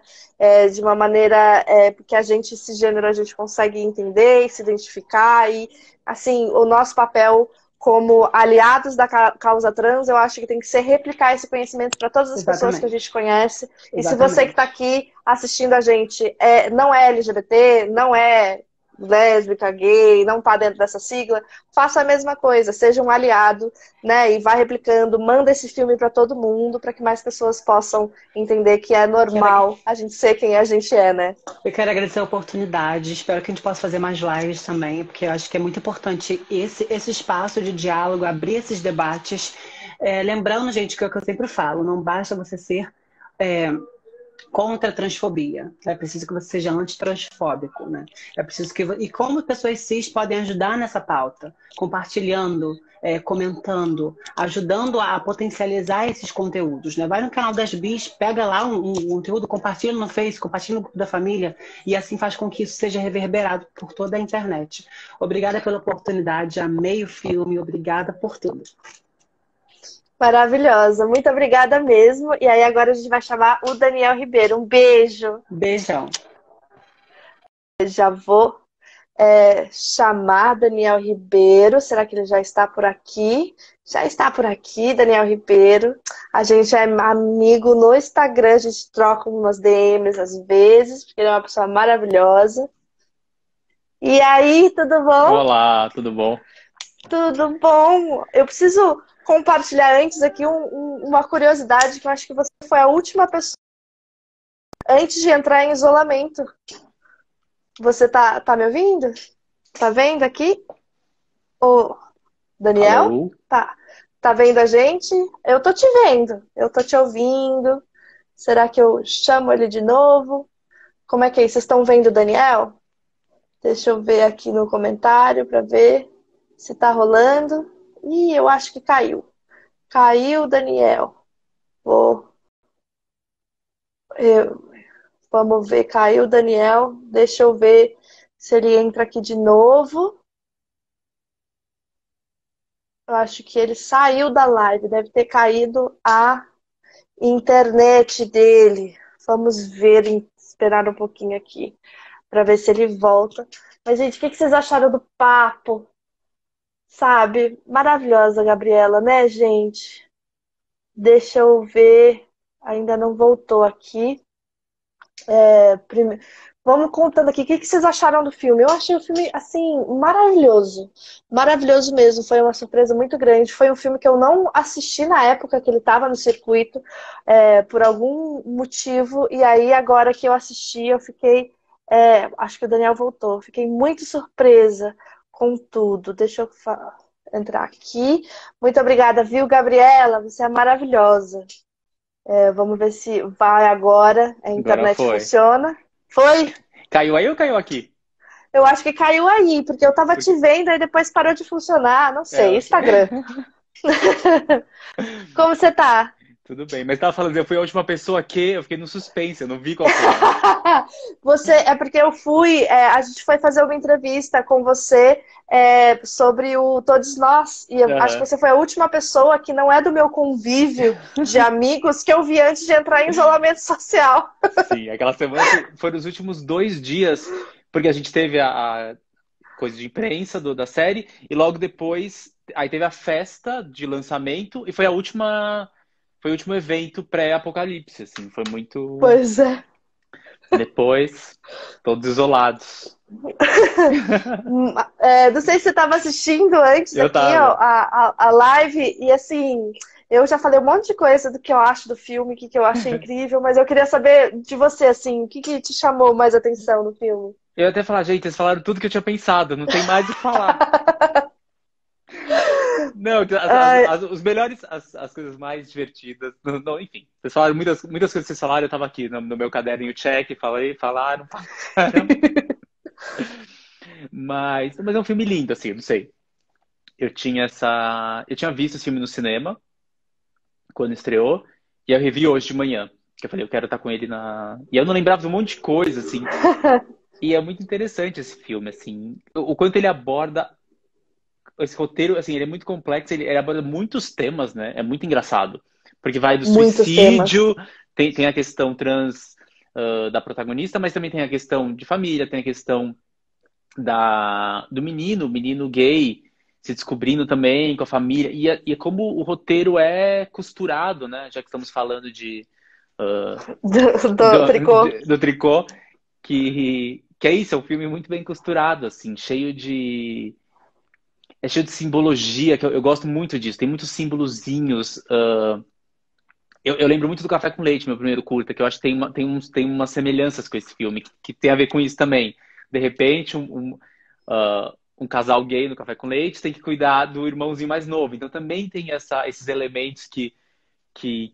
de uma maneira que a gente, cisgênero, a gente consegue entender e se identificar. E, assim, o nosso papel como aliados da causa trans, eu acho que tem que ser replicar esse conhecimento para todas as pessoas que a gente conhece. E se você que está aqui assistindo a gente não é LGBT, não é lésbica, gay, não está dentro dessa sigla, faça a mesma coisa, seja um aliado, né? E vai replicando, manda esse filme para todo mundo, para que mais pessoas possam entender que é normal a gente ser quem a gente é, né? Eu quero agradecer a oportunidade, espero que a gente possa fazer mais lives também, porque eu acho que é muito importante esse espaço de diálogo, abrir esses debates. Lembrando, gente, que é o que eu sempre falo, não basta você ser contra a transfobia. É preciso que você seja antitransfóbico, né? É preciso que... E como pessoas cis podem ajudar nessa pauta? Compartilhando, comentando, ajudando a potencializar esses conteúdos, né? Vai no canal das Bis, pega lá um conteúdo, compartilha no Face, compartilha no grupo da família e assim faz com que isso seja reverberado por toda a internet. Obrigada pela oportunidade, amei o filme, obrigada por tudo. Maravilhosa, muito obrigada mesmo. E aí agora a gente vai chamar o Daniel Ribeiro. Um beijo. Beijão. Já vou chamar Daniel Ribeiro. Será que ele já está por aqui? Já está por aqui, Daniel Ribeiro. A gente é amigo no Instagram, a gente troca umas DMs às vezes, porque ele é uma pessoa maravilhosa. E aí, tudo bom? Olá, tudo bom? Tudo bom. Eu preciso compartilhar antes aqui uma curiosidade, que eu acho que você foi a última pessoa antes de entrar em isolamento. Você tá me ouvindo? Tá vendo aqui? Ô, Daniel? Alô? Tá vendo a gente? Eu tô te vendo. Eu tô te ouvindo. Será que eu chamo ele de novo? Como é que é? Vocês estão vendo o Daniel? Deixa eu ver aqui no comentário para ver se tá rolando. Ih, eu acho que caiu. Caiu, Daniel. Vou, eu- Vamos ver, caiu, Daniel. Deixa eu ver se ele entra aqui de novo. Eu acho que ele saiu da live, deve ter caído a internet dele. Vamos ver, esperar um pouquinho aqui para ver se ele volta. Mas, gente, o que vocês acharam do papo? Sabe? Maravilhosa, Gabriela, né, gente? Deixa eu ver. Ainda não voltou aqui. Prime- Vamos contando aqui. O que vocês acharam do filme? Eu achei o filme, assim, maravilhoso. Maravilhoso mesmo. Foi uma surpresa muito grande. Foi um filme que eu não assisti na época que ele estava no circuito, por algum motivo. E aí, agora que eu assisti, eu fiquei. Acho que o Daniel voltou. Fiquei muito surpresa com tudo. Deixa eu entrar aqui. Muito obrigada, viu, Gabriela? Você é maravilhosa. Vamos ver se vai agora. A Agora internet foi. funciona. Foi? Caiu aí ou caiu aqui? Eu acho que caiu aí, porque eu tava te Porque... vendo e depois parou de funcionar. Não É, sei, Instagram. Como você tá? tudo bem. Mas tava falando, eu fui a última pessoa que eu fiquei no suspense, eu não vi qual foi. É porque eu fui, a gente foi fazer uma entrevista com você sobre o Todos Nós, e eu acho que Aham. você foi a última pessoa que não é do meu convívio de amigos que eu vi antes de entrar em isolamento social. Sim, aquela semana foram os últimos 2 dias, porque a gente teve a coisa de imprensa da série, e logo depois, aí teve a festa de lançamento, e foi o último evento pré-apocalipse, assim, foi muito... Pois é. Depois, todos isolados. Não sei se você estava assistindo antes Eu aqui ó, tava. a live, e assim, eu já falei um monte de coisa do que eu acho do filme, o que, que eu achei incrível, mas eu queria saber de você, assim, o que, que te chamou mais atenção no filme? Eu ia até falar, gente, vocês falaram tudo que eu tinha pensado, não tem mais o que falar. Não, Ai, os melhores, as coisas mais divertidas, não, enfim. Vocês falaram muitas coisas que vocês falaram, eu tava aqui no meu caderninho check, falaram. Mas é um filme lindo, assim, eu não sei. Eu tinha visto esse filme no cinema, quando estreou, e eu revi hoje de manhã. Que eu falei, eu quero estar com ele na. E eu não lembrava de um monte de coisa, assim. E é muito interessante esse filme, assim. O quanto ele aborda esse roteiro, assim, ele é muito complexo, ele aborda muitos temas, né? É muito engraçado. Porque vai do muitos temas. suicídio, tem a questão trans, da protagonista, mas também tem a questão de família, tem a questão do menino, menino gay, se descobrindo também com a família. E é como o roteiro é costurado, né? Já que estamos falando Do tricô. do tricô, que é isso, é um filme muito bem costurado, assim, é cheio de simbologia, que eu gosto muito disso. Tem muitos símbolozinhos. Eu lembro muito do Café com Leite, meu primeiro curta, que eu acho que tem umas semelhanças com esse filme, que tem a ver com isso também. De repente, um casal gay no Café com Leite tem que cuidar do irmãozinho mais novo. Então também tem esses elementos que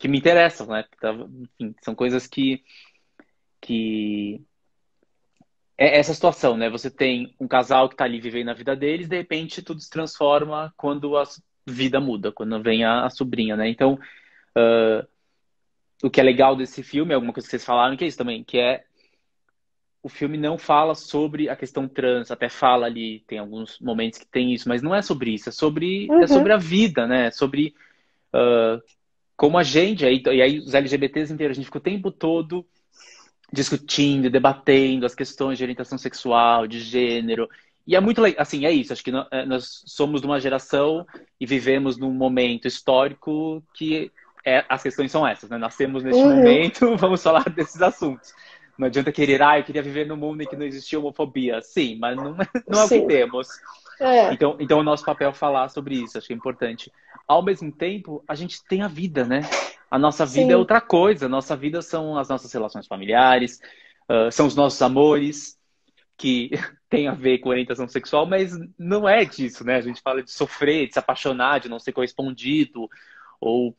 me interessam, né? Então, enfim, são coisas que é essa situação, né? Você tem um casal que está ali vivendo a vida deles, de repente tudo se transforma quando a vida muda, quando vem a sobrinha, né? Então, o que é legal desse filme, é alguma coisa que vocês falaram, que é isso também, que é o filme não fala sobre a questão trans, até fala ali, tem alguns momentos que tem isso, mas não é sobre isso, é sobre Uhum. a vida, né? É sobre como a gente, e aí os LGBTs inteiros, a gente fica o tempo todo discutindo, debatendo as questões de orientação sexual, de gênero. E é muito legal, assim, é isso. Acho que nós somos de uma geração e vivemos num momento histórico que as questões são essas, né? Nascemos neste Uhum. momento, vamos falar desses assuntos. Não adianta querer, eu queria viver num mundo em que não existia homofobia. Sim, mas não é o que Sim. temos. É, Então, o nosso papel é falar sobre isso, acho que é importante. Ao mesmo tempo, a gente tem a vida, né? A nossa vida é sim. outra coisa. A nossa vida são as nossas relações familiares, são os nossos amores, que tem a ver com orientação sexual, mas não é disso, né? A gente fala de sofrer, de se apaixonar, de não ser correspondido, ou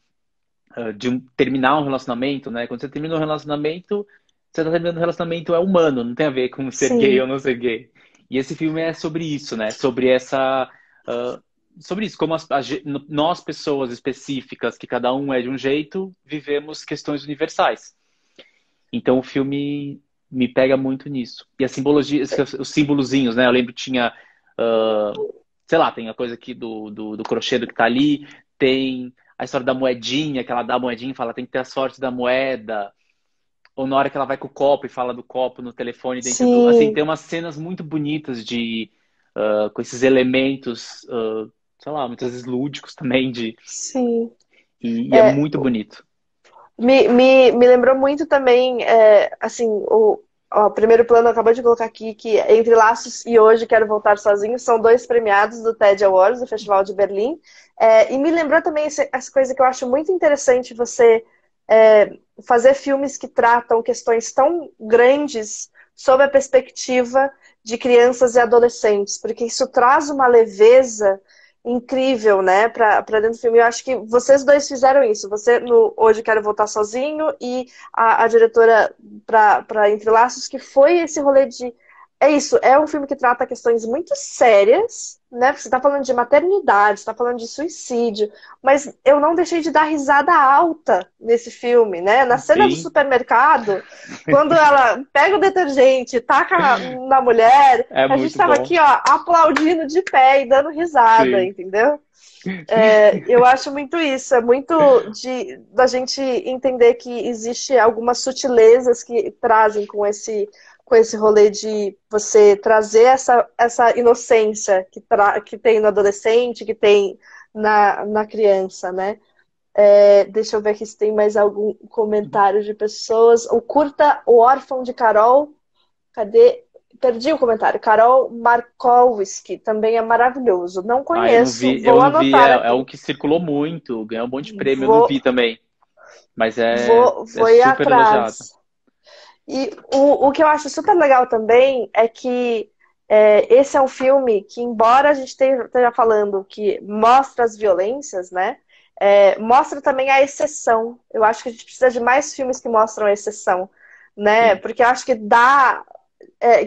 terminar um relacionamento, né? Quando você termina um relacionamento, você está terminando um relacionamento humano, não tem a ver com ser gay Sim. ou não ser gay. E esse filme é sobre isso, né? Sobre essa sobre isso, como nós, pessoas específicas, que cada um é de um jeito, vivemos questões universais. Então o filme me pega muito nisso. E a simbologia, os símbolozinhos, né? Eu lembro que tinha, sei lá, tem a coisa aqui do crochê que tá ali, tem a história da moedinha, que ela dá a moedinha e fala, tem que ter a sorte da moeda. Ou na hora que ela vai com o copo e fala do copo no telefone dentro do... Assim, Sim, tem umas cenas muito bonitas com esses elementos, sei lá, muitas vezes lúdicos também, sim. e é muito bonito. Me lembrou muito também, assim, o primeiro plano acabou de colocar aqui que Entre Laços e Hoje Quero Voltar Sozinho são dois premiados do TED Awards, do Festival de Berlim. E me lembrou também essa coisa que eu acho muito interessante você fazer filmes que tratam questões tão grandes sob a perspectiva de crianças e adolescentes, porque isso traz uma leveza incrível, né, para dentro do filme. Eu acho que vocês dois fizeram isso. Você no Hoje Quero Voltar Sozinho e a diretora para Entre Laços, que foi esse rolê de é isso, é um filme que trata questões muito sérias, né? Porque você tá falando de maternidade, você tá falando de suicídio, mas eu não deixei de dar risada alta nesse filme, né? Na cena do Sim, supermercado, quando ela pega o detergente, taca na mulher, é a gente muito tava bom. aqui, ó, aplaudindo de pé e dando risada, Sim. entendeu? Eu acho muito isso, é muito da gente entender que existe algumas sutilezas que trazem com esse rolê de você trazer essa inocência que tem no adolescente, que tem na criança, né? Deixa eu ver aqui se tem mais algum comentário de pessoas. O curta O Órfão de Carol, cadê? Perdi o comentário. Carol Markowski, também é maravilhoso. Não Ah, eu não conheço, vi, vou é, anotar é um aqui. que circulou muito, ganhou um monte de prêmio, eu não Vou, vi também, mas é vou ir super elogiado. atrás. E o que eu acho super legal também é que esse é um filme que, embora a gente esteja falando que mostra as violências, né? Mostra também a exceção. Eu acho que a gente precisa de mais filmes que mostram a exceção, né? Sim. Porque eu acho que dá.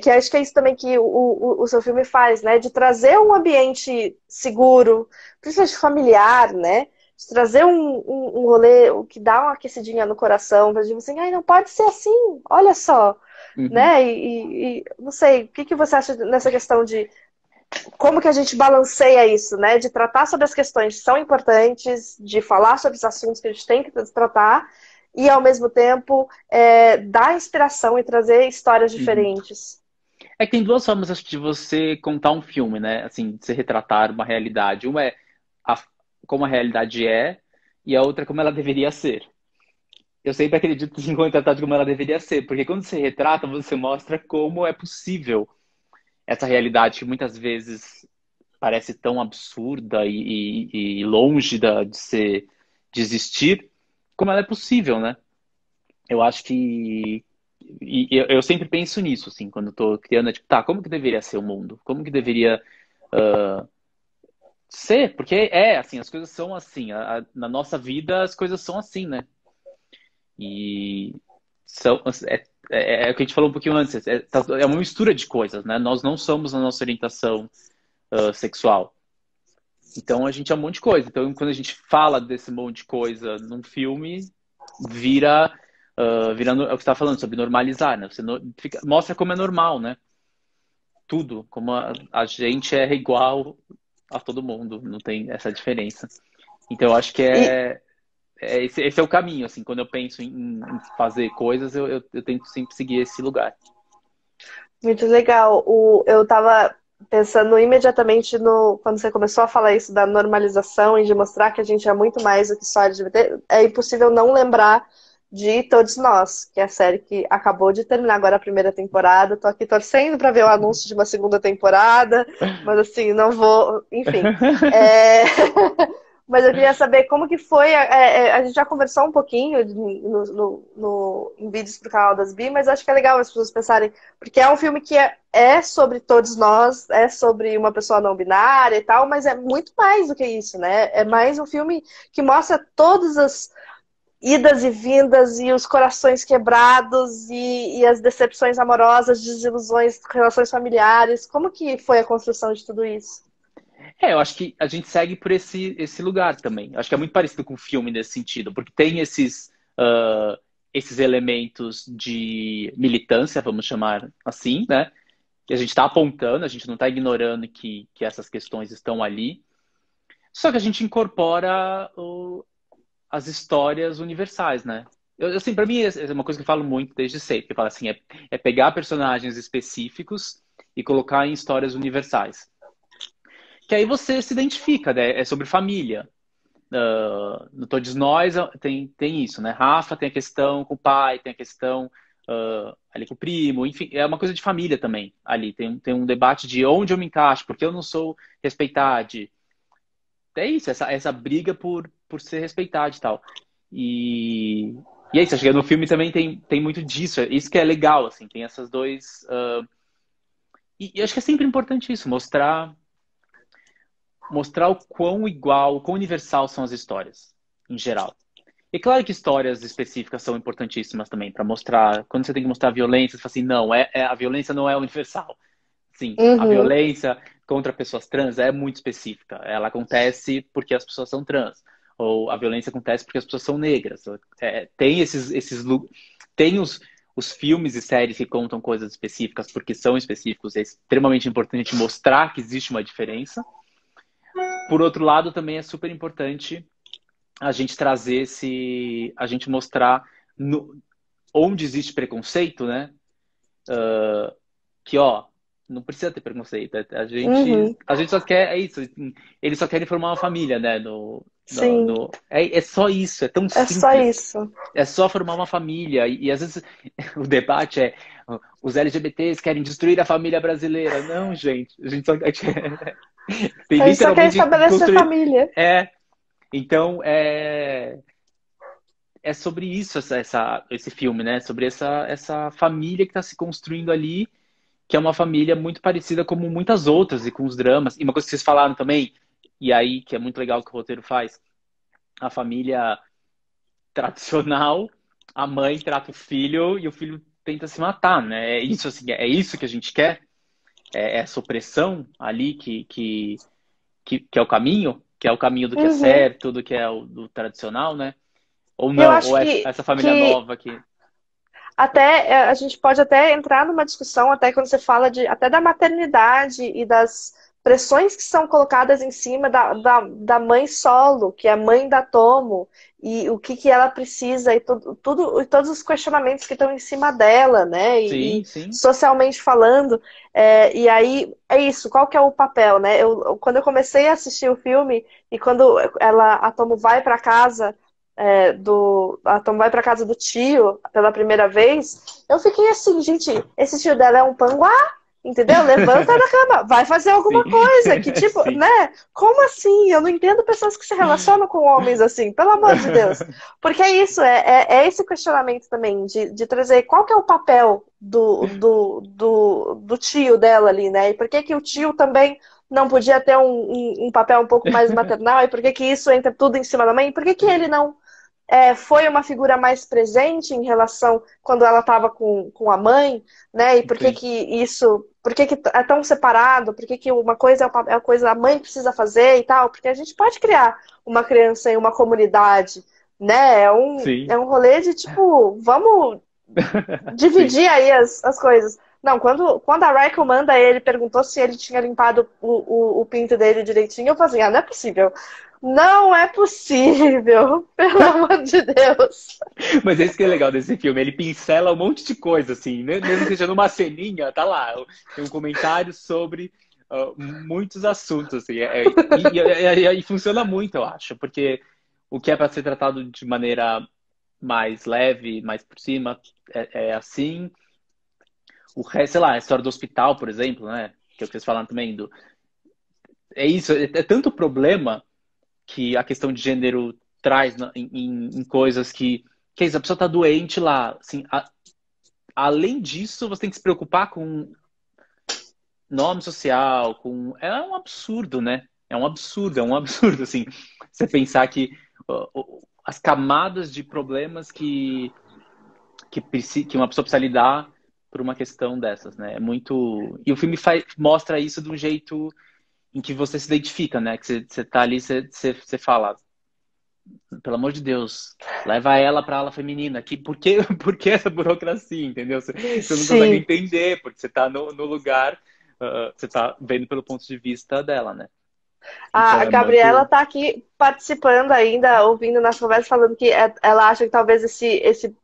Que acho que é isso também que o seu filme faz, né? De trazer um ambiente seguro, principalmente familiar, né? De trazer um rolê que dá uma aquecidinha no coração, pra gente assim, ai, não pode ser assim, olha só, Uhum. né? Não sei, o que que você acha nessa questão de como que a gente balanceia isso, né? De tratar sobre as questões que são importantes, de falar sobre os assuntos que a gente tem que tratar, e ao mesmo tempo dar inspiração e trazer histórias Uhum. diferentes. É que tem duas formas, acho, de você contar um filme, né? Assim, de você retratar uma realidade. Uma é a- como a realidade é, e a outra é como ela deveria ser. Eu sempre acredito em retratar de como ela deveria ser, porque quando você retrata, você mostra como é possível essa realidade que muitas vezes parece tão absurda e longe de existir, como ela é possível, né? Eu acho que eu sempre penso nisso, assim, quando eu tô criando, tipo, tá, como que deveria ser o mundo? Como que deveria ser? Porque assim, as coisas são assim, na nossa vida as coisas são assim, né? E são, é o que a gente falou um pouquinho antes, é uma mistura de coisas, né? Nós não somos a nossa orientação sexual. Então a gente é um monte de coisa. Então quando a gente fala desse monte de coisa num filme, vira, é o que você está falando sobre normalizar, né? Você mostra como é normal, né? Tudo, como a gente é igual a todo mundo, não tem essa diferença. Então eu acho que E, esse é o caminho, assim, quando eu penso em fazer coisas, eu tento sempre seguir esse lugar. Muito legal. Eu estava pensando imediatamente no quando você começou a falar isso da normalização e de mostrar que a gente é muito mais do que só LGBT. É impossível não lembrar de Todos Nós, que é a série que acabou de terminar agora a primeira temporada. Tô aqui torcendo para ver o anúncio de uma segunda temporada, mas assim, não vou. Enfim. É... Mas eu queria saber como que foi. A gente já conversou um pouquinho em vídeos pro canal das Bi, mas acho que é legal as pessoas pensarem, porque é um filme que é sobre todos nós, é sobre uma pessoa não binária e tal, mas é muito mais do que isso, né? É mais um filme que mostra todas as idas e vindas e os corações quebrados e as decepções amorosas, desilusões, relações familiares. Como que foi a construção de tudo isso? Eu acho que a gente segue por esse lugar também. Acho que é muito parecido com o filme nesse sentido, porque tem esses elementos de militância, vamos chamar assim, né? Que a gente está apontando, a gente não está ignorando que essas questões estão ali. Só que a gente incorpora as histórias universais, né? Assim, para mim, é uma coisa que eu falo muito desde sempre. Eu falo assim, é pegar personagens específicos e colocar em histórias universais. Que aí você se identifica, né? É sobre família. No Todos Nós tem isso, né? Rafa tem a questão com o pai, tem a questão ali com o primo, enfim, é uma coisa de família também ali. Tem um debate de onde eu me encaixo, porque eu não sou respeitado. É isso, essa briga por ser respeitado e tal. E, e é isso, acho que no filme também tem muito disso. Isso que é legal, assim, tem essas dois. E acho que é sempre importante isso, mostrar o quão igual, o quão universal são as histórias, em geral. E claro que histórias específicas são importantíssimas também, para mostrar, quando você tem que mostrar violência, você fala assim, não, a violência não é universal. Sim, a Uhum. violência contra pessoas trans é muito específica. Ela acontece porque as pessoas são trans. Ou a violência acontece porque as pessoas são negras. Tem tem os filmes e séries que contam coisas específicas porque são específicos. É extremamente importante mostrar que existe uma diferença. Por outro lado, também é super importante a gente trazer a gente mostrar onde existe preconceito, né? Que, ó, não precisa ter preconceito. Uhum. A gente só quer, é isso. Eles só querem formar uma família, né? Sim, É só isso, é tão é só simples. isso. É só formar uma família. E às vezes o debate é os LGBTs querem destruir a família brasileira. Não, gente. A gente só tem A gente só quer literalmente que estabelecer construir. família. Então, é sobre isso esse filme, né? Sobre essa família que está se construindo ali, que é uma família muito parecida como muitas outras e com os dramas. E uma coisa que vocês falaram também, e aí que é muito legal que o roteiro faz, a família tradicional, a mãe trata o filho e o filho tenta se matar, né? É isso assim, é isso que a gente quer, é essa opressão ali que é o caminho, que é o caminho do que é Uhum. certo, do que é o do tradicional, né? Ou E eu não, ou acho essa família que nova que. até a gente pode até entrar numa discussão, até quando você fala até da maternidade e das pressões que são colocadas em cima da mãe solo, que é a mãe da Tomo, e o que ela precisa, e e todos os questionamentos que estão em cima dela, né? Sim, E sim. socialmente falando. E aí é isso, qual que é o papel, né? Quando eu comecei a assistir o filme, e quando a Tomo vai para casa a Tom vai pra casa do tio pela primeira vez, eu fiquei assim, gente, esse tio dela é um panguá, entendeu? Levanta da cama, vai fazer alguma Sim. coisa, que tipo, Sim. né? Como assim? Eu não entendo pessoas que se relacionam com homens assim, pelo amor de Deus. Porque é isso, é esse questionamento também, de trazer qual que é o papel do tio dela ali, né? E por que que o tio também não podia ter um papel um pouco mais maternal? E por que que isso entra tudo em cima da mãe? E por que que ele não foi uma figura mais presente em relação quando ela estava com a mãe, né? E por que Sim. que isso, por que que é tão separado? Por que que uma coisa é a coisa a mãe precisa fazer e tal? Porque a gente pode criar uma criança em uma comunidade, né? É Sim. um rolê de tipo, vamos Sim. dividir aí as coisas. Não, quando a Raiko manda ele, perguntou se ele tinha limpado o pinto dele direitinho, eu falei assim, não é possível. Não é possível, pelo amor de Deus. Mas é isso que é legal desse filme. Ele pincela um monte de coisa, assim. Mesmo que seja numa ceninha, tá lá. Tem um comentário sobre muitos assuntos, assim. E funciona muito, eu acho. Porque o que é para ser tratado de maneira mais leve, mais por cima, é assim. O resto, sei lá, a história do hospital, por exemplo, né? Que é o que vocês falaram também. É isso, é tanto problema que a questão de gênero traz em coisas que é isso, a pessoa tá doente lá. Assim, além disso, você tem que se preocupar com nome social, É um absurdo, né? É um absurdo, assim. Você pensar que as camadas de problemas que uma pessoa precisa lidar por uma questão dessas, né? É muito. E o filme mostra isso de um jeito em que você se identifica, né? Que você tá ali, você fala, pelo amor de Deus, leva ela para a ala feminina. Por que essa burocracia, entendeu? Você não consegue Sim. entender, porque você tá no lugar, você tá vendo pelo ponto de vista dela, né? Então A é Gabriela muito. está aqui participando ainda, ouvindo nossa conversa, falando que ela acha que talvez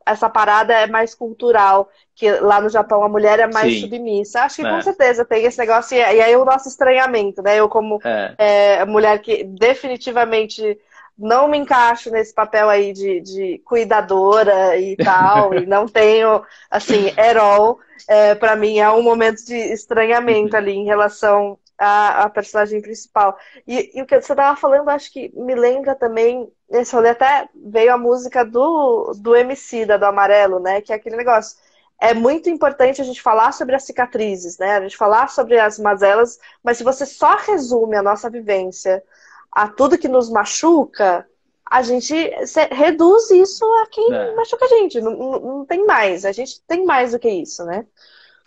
essa parada é mais cultural, que lá no Japão a mulher é mais Sim, submissa. Acho que com é, certeza tem esse negócio, e aí o nosso estranhamento, né? Eu, como é, mulher que definitivamente não me encaixo nesse papel aí de cuidadora e tal, e não tenho, assim, at all, para mim é um momento de estranhamento uhum, ali em relação à personagem principal. E o que você estava falando, acho que me lembra também, nesse rolê até veio a música do Emicida, do Amarelo, né? Que é aquele negócio. É muito importante a gente falar sobre as cicatrizes, né? A gente falar sobre as mazelas, mas se você só resume a nossa vivência a tudo que nos machuca, a gente reduz isso a quem é, machuca a gente. Não, não tem mais. A gente tem mais do que isso, né?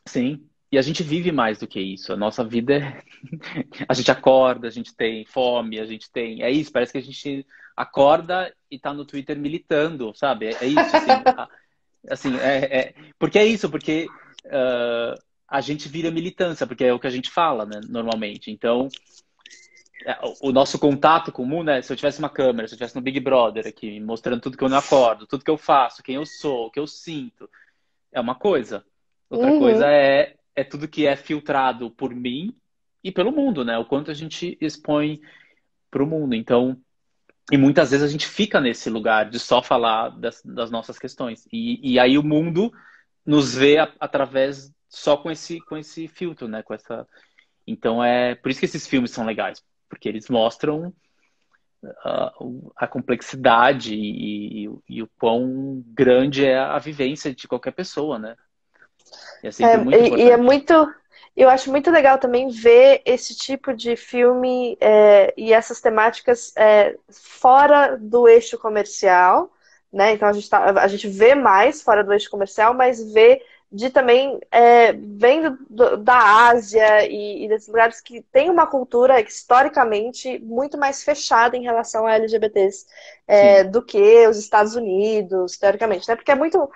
sim. E a gente vive mais do que isso. A nossa vida é. A gente acorda, a gente tem fome, a gente tem. É isso, parece que a gente acorda e tá no Twitter militando, sabe? É isso, assim. Assim, porque é isso, porque a gente vira militância, porque é o que a gente fala, né, normalmente. Então, o nosso contato comum, né? Se eu tivesse uma câmera, se eu tivesse no Big Brother aqui, mostrando tudo que eu não acordo, tudo que eu faço, quem eu sou, o que eu sinto, é uma coisa. Outra coisa Uhum. é tudo que é filtrado por mim e pelo mundo, né? O quanto a gente expõe para o mundo. Então, e muitas vezes a gente fica nesse lugar de só falar das nossas questões. E aí o mundo nos vê através só com esse filtro, né? Com essa. Então é por isso que esses filmes são legais, porque eles mostram a complexidade e o quão grande é a vivência de qualquer pessoa, né? E é sempre muito E é importante. muito. Eu acho muito legal também ver esse tipo de filme e essas temáticas fora do eixo comercial, né? Então a gente vê mais fora do eixo comercial, mas vê de também vendo da Ásia e desses lugares que tem uma cultura historicamente muito mais fechada em relação a LGBTs Sim, do que os Estados Unidos, teoricamente, né? Porque é muito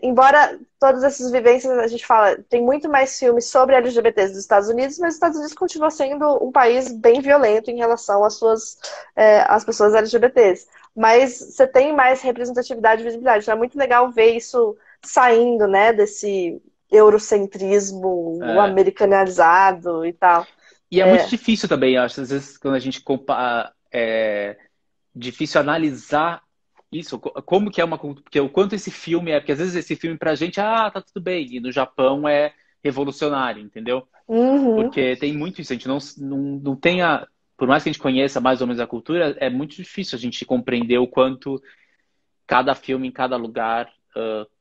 embora todas essas vivências, a gente fala, tem muito mais filmes sobre LGBTs dos Estados Unidos, mas os Estados Unidos continua sendo um país bem violento em relação às pessoas LGBTs. Mas você tem mais representatividade e visibilidade. Então é muito legal ver isso saindo, né, desse eurocentrismo é. americanizado e tal. E é muito É, difícil também, eu acho, às vezes, quando a gente compara, difícil analisar isso, como que é uma porque o quanto esse filme é, porque às vezes esse filme pra gente, tá tudo bem, e no Japão é revolucionário, entendeu? uhum. Porque tem muito isso, a gente não tem por mais que a gente conheça mais ou menos a cultura, é muito difícil a gente compreender o quanto cada filme em cada lugar,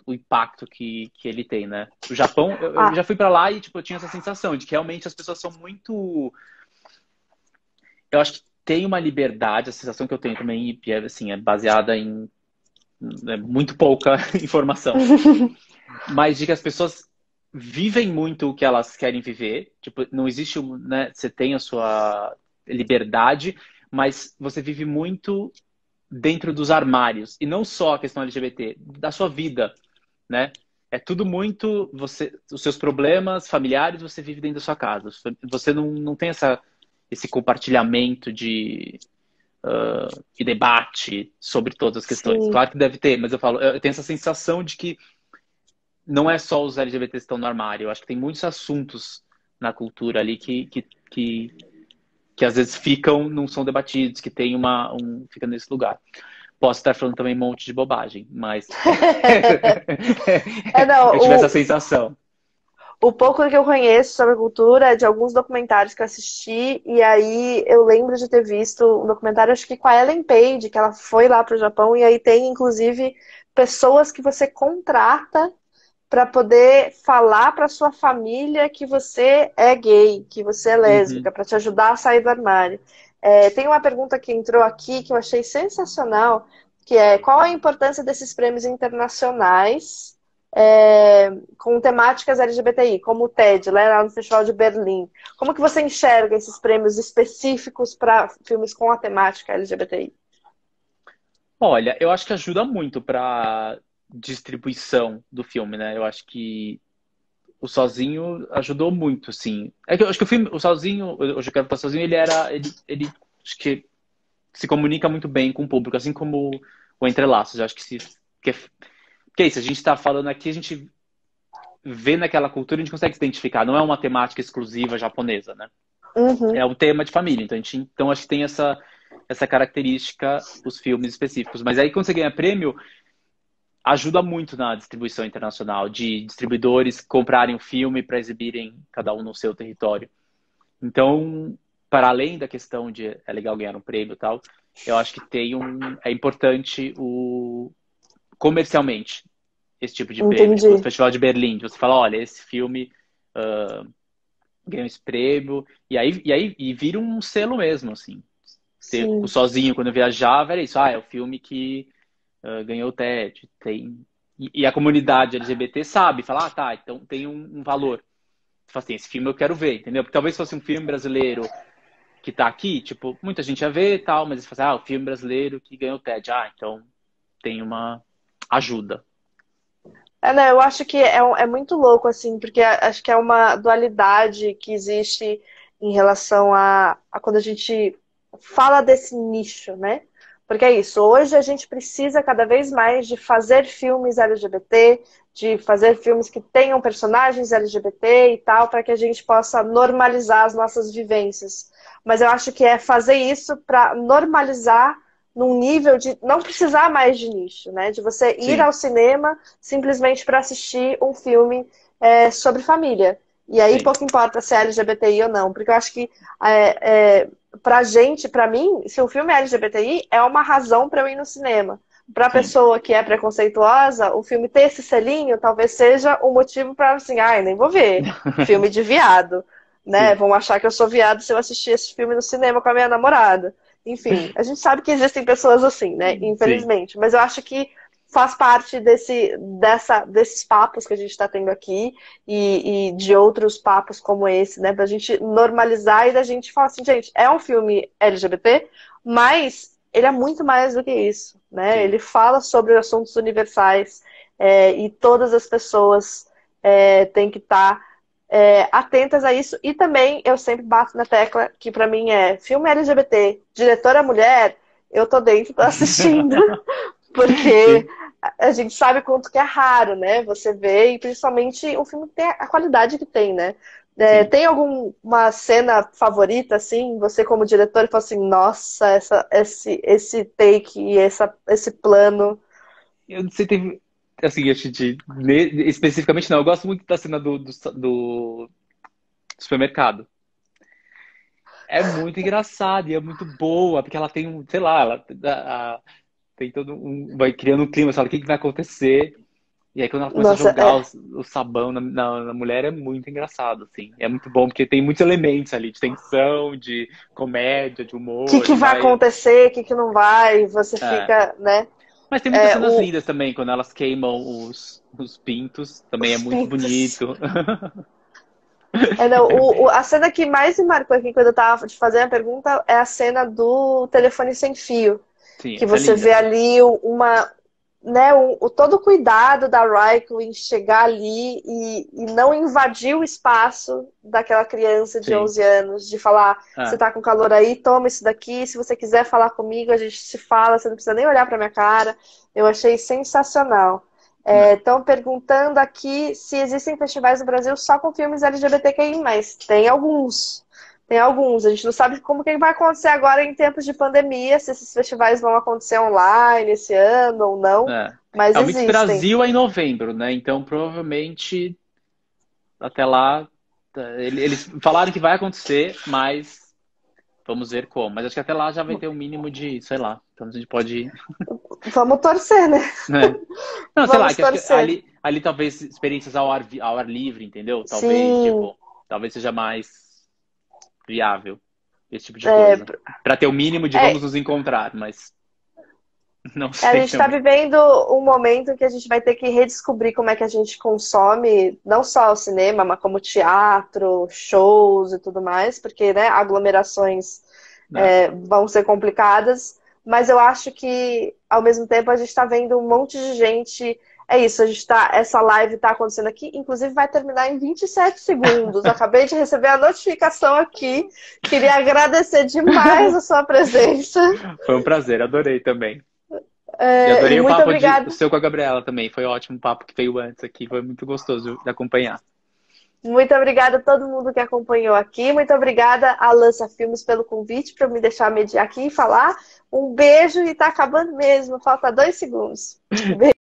o impacto que ele tem, né? O Japão, eu Ah, já fui pra lá e tipo, eu tinha essa sensação de que realmente as pessoas são muito. Eu acho que tem uma liberdade, a sensação que eu tenho também, e assim, é baseada em muito pouca informação, mas de que as pessoas vivem muito o que elas querem viver, tipo, não existe, né, você tem a sua liberdade, mas você vive muito dentro dos armários, e não só a questão LGBT, da sua vida, né? É tudo muito os seus problemas familiares você vive dentro da sua casa. Você não tem esse compartilhamento de debate sobre todas as questões. sim. Claro que deve ter, mas eu tenho essa sensação de que não é só os LGBTs que estão no armário. Eu acho que tem muitos assuntos na cultura ali que às vezes não são debatidos, que tem fica nesse lugar. Posso estar falando também um monte de bobagem, mas Não, eu tive essa sensação. o pouco que eu conheço sobre a cultura é de alguns documentários que eu assisti, e aí eu lembro de ter visto um documentário, acho que com a Ellen Page, que ela foi lá para o Japão, e aí tem, inclusive, pessoas que você contrata para poder falar para sua família que você é gay, que você é lésbica, Uhum. para te ajudar a sair do armário. Tem uma pergunta que entrou aqui que eu achei sensacional, que é qual a importância desses prêmios internacionais com temáticas LGBTI, como o TED, lá no Festival de Berlim. Como que você enxerga esses prêmios específicos para filmes com a temática LGBTI? Olha, eu acho que ajuda muito para distribuição do filme, né? Eu acho que o Sozinho ajudou muito, assim. É que eu acho que o filme, o Sozinho, Hoje Eu Quero Estar Sozinho, ele acho que se comunica muito bem com o público, assim como o Entre Laços. Eu acho que é isso, a gente está falando aqui, a gente vê naquela cultura, a gente consegue se identificar. Não é uma temática exclusiva japonesa, né? Uhum, É um tema de família. Então acho que tem essa característica, os filmes específicos. Mas aí quando você ganha prêmio, ajuda muito na distribuição internacional, de distribuidores comprarem o filme para exibirem cada um no seu território. Então, para além da questão de é legal ganhar um prêmio e tal, eu acho que é importante comercialmente esse tipo de prêmio. Tipo, o entendi. Festival de Berlim, você fala, olha, esse filme ganhou esse prêmio, e vira um selo mesmo, assim. O Sim, Sozinho, quando eu viajava, era isso. É o filme que ganhou o TED. E a comunidade LGBT sabe, fala, tá, então tem um valor. Você fala assim, esse filme eu quero ver, entendeu? Porque talvez fosse um filme brasileiro que tá aqui, tipo, muita gente ia ver e tal, mas eles falam assim, o filme brasileiro que ganhou o TED. Então tem uma ajuda. né, eu acho que é muito louco, assim, porque acho que é uma dualidade que existe em relação a quando a gente fala desse nicho, né? Porque é isso, hoje a gente precisa cada vez mais de fazer filmes LGBT, de fazer filmes que tenham personagens LGBT e tal, para que a gente possa normalizar as nossas vivências. Mas eu acho que é fazer isso para normalizar num nível de não precisar mais de nicho, né? De você ir Sim, ao cinema simplesmente para assistir um filme sobre família. E aí sim, pouco importa se é LGBTI ou não, porque eu acho que pra gente, pra mim, se o filme é LGBTI, é uma razão para eu ir no cinema. Pra sim, pessoa que é preconceituosa, o filme ter esse selinho talvez seja um motivo para assim, ai, nem vou ver. Filme de viado, né? sim, Vão achar que eu sou viado se eu assistir esse filme no cinema com a minha namorada. Enfim, a gente sabe que existem pessoas assim, né? sim, Infelizmente. Mas eu acho que faz parte desses papos que a gente está tendo aqui e de outros papos como esse, né? Pra gente normalizar e da gente falar assim, gente, é um filme LGBT, mas ele é muito mais do que isso, né? sim. Ele fala sobre assuntos universais e todas as pessoas têm que estar atentas a isso. E também eu sempre bato na tecla que pra mim é filme LGBT, diretora mulher, eu tô dentro, tô assistindo, porque Sim, a gente sabe quanto que é raro, né? Você vê, e principalmente um filme que tem a qualidade que tem, né? sim. Tem alguma cena favorita, assim? Você como diretor fala assim, nossa, esse take e esse plano. Eu não sei, teve. Assim, acho especificamente não. Eu gosto muito da cena do supermercado. É muito engraçado e é muito boa, porque ela tem sei lá, tem todo vai criando um clima, sabe? O que vai acontecer? E aí quando ela começa a Nossa, jogar o sabão na mulher é muito engraçado, assim. É muito bom, porque tem muitos elementos ali, de tensão, de comédia, de o humor, que e vai vai. acontecer, o que não vai, você É. fica, né? Mas tem muitas cenas O, lindas também, quando elas queimam os pintos, também é os muito pintos. bonito. Não, a cena que mais me marcou aqui quando eu tava te fazendo a pergunta é a cena do telefone sem fio. Sim, Que essa é você linda. vê ali né, todo o cuidado da Raiko em chegar ali e não invadir o espaço daquela criança de Sim. 11 anos, de falar, você É. tá com calor aí, toma isso daqui, se você quiser falar comigo, a gente se fala, você não precisa nem olhar pra minha cara. Eu achei sensacional. Né. Estão perguntando aqui se existem festivais no Brasil só com filmes LGBTQI, mas tem alguns. Tem alguns. A gente não sabe como que vai acontecer agora em tempos de pandemia, se esses festivais vão acontecer online esse ano ou não, É. mas É, o Mix existem. Brasil é em novembro, né? Então provavelmente até lá eles falaram que vai acontecer, mas vamos ver como. Mas acho que até lá já vai ter um mínimo de, sei lá. Então a gente pode, Vamos torcer, né? né? Não, sei lá, Vamos que acho que torcer. ali talvez experiências ao ar livre, entendeu? Talvez, Sim, tipo, talvez seja mais viável esse tipo de é, coisa. Para ter o mínimo de vamos é, nos encontrar, mas Não A sei gente está também. vivendo um momento que a gente vai ter que redescobrir como é que a gente consome, não só o cinema, mas como teatro, shows e tudo mais, porque, né, aglomerações Né? vão ser complicadas. Mas eu acho que, ao mesmo tempo, a gente está vendo um monte de gente. É isso, essa live está acontecendo aqui, inclusive vai terminar em 27 segundos. Acabei de receber a notificação aqui. Queria agradecer demais a sua presença. Foi um prazer, adorei também. E E adorei o muito papo o obrigada. seu com a Gabriela também. Foi ótimo o papo que veio antes aqui. Foi muito gostoso de acompanhar. Muito obrigada a todo mundo que acompanhou aqui. Muito obrigada a Lança Filmes pelo convite para me deixar mediar aqui e falar. Um beijo e tá acabando mesmo. Falta 2 segundos.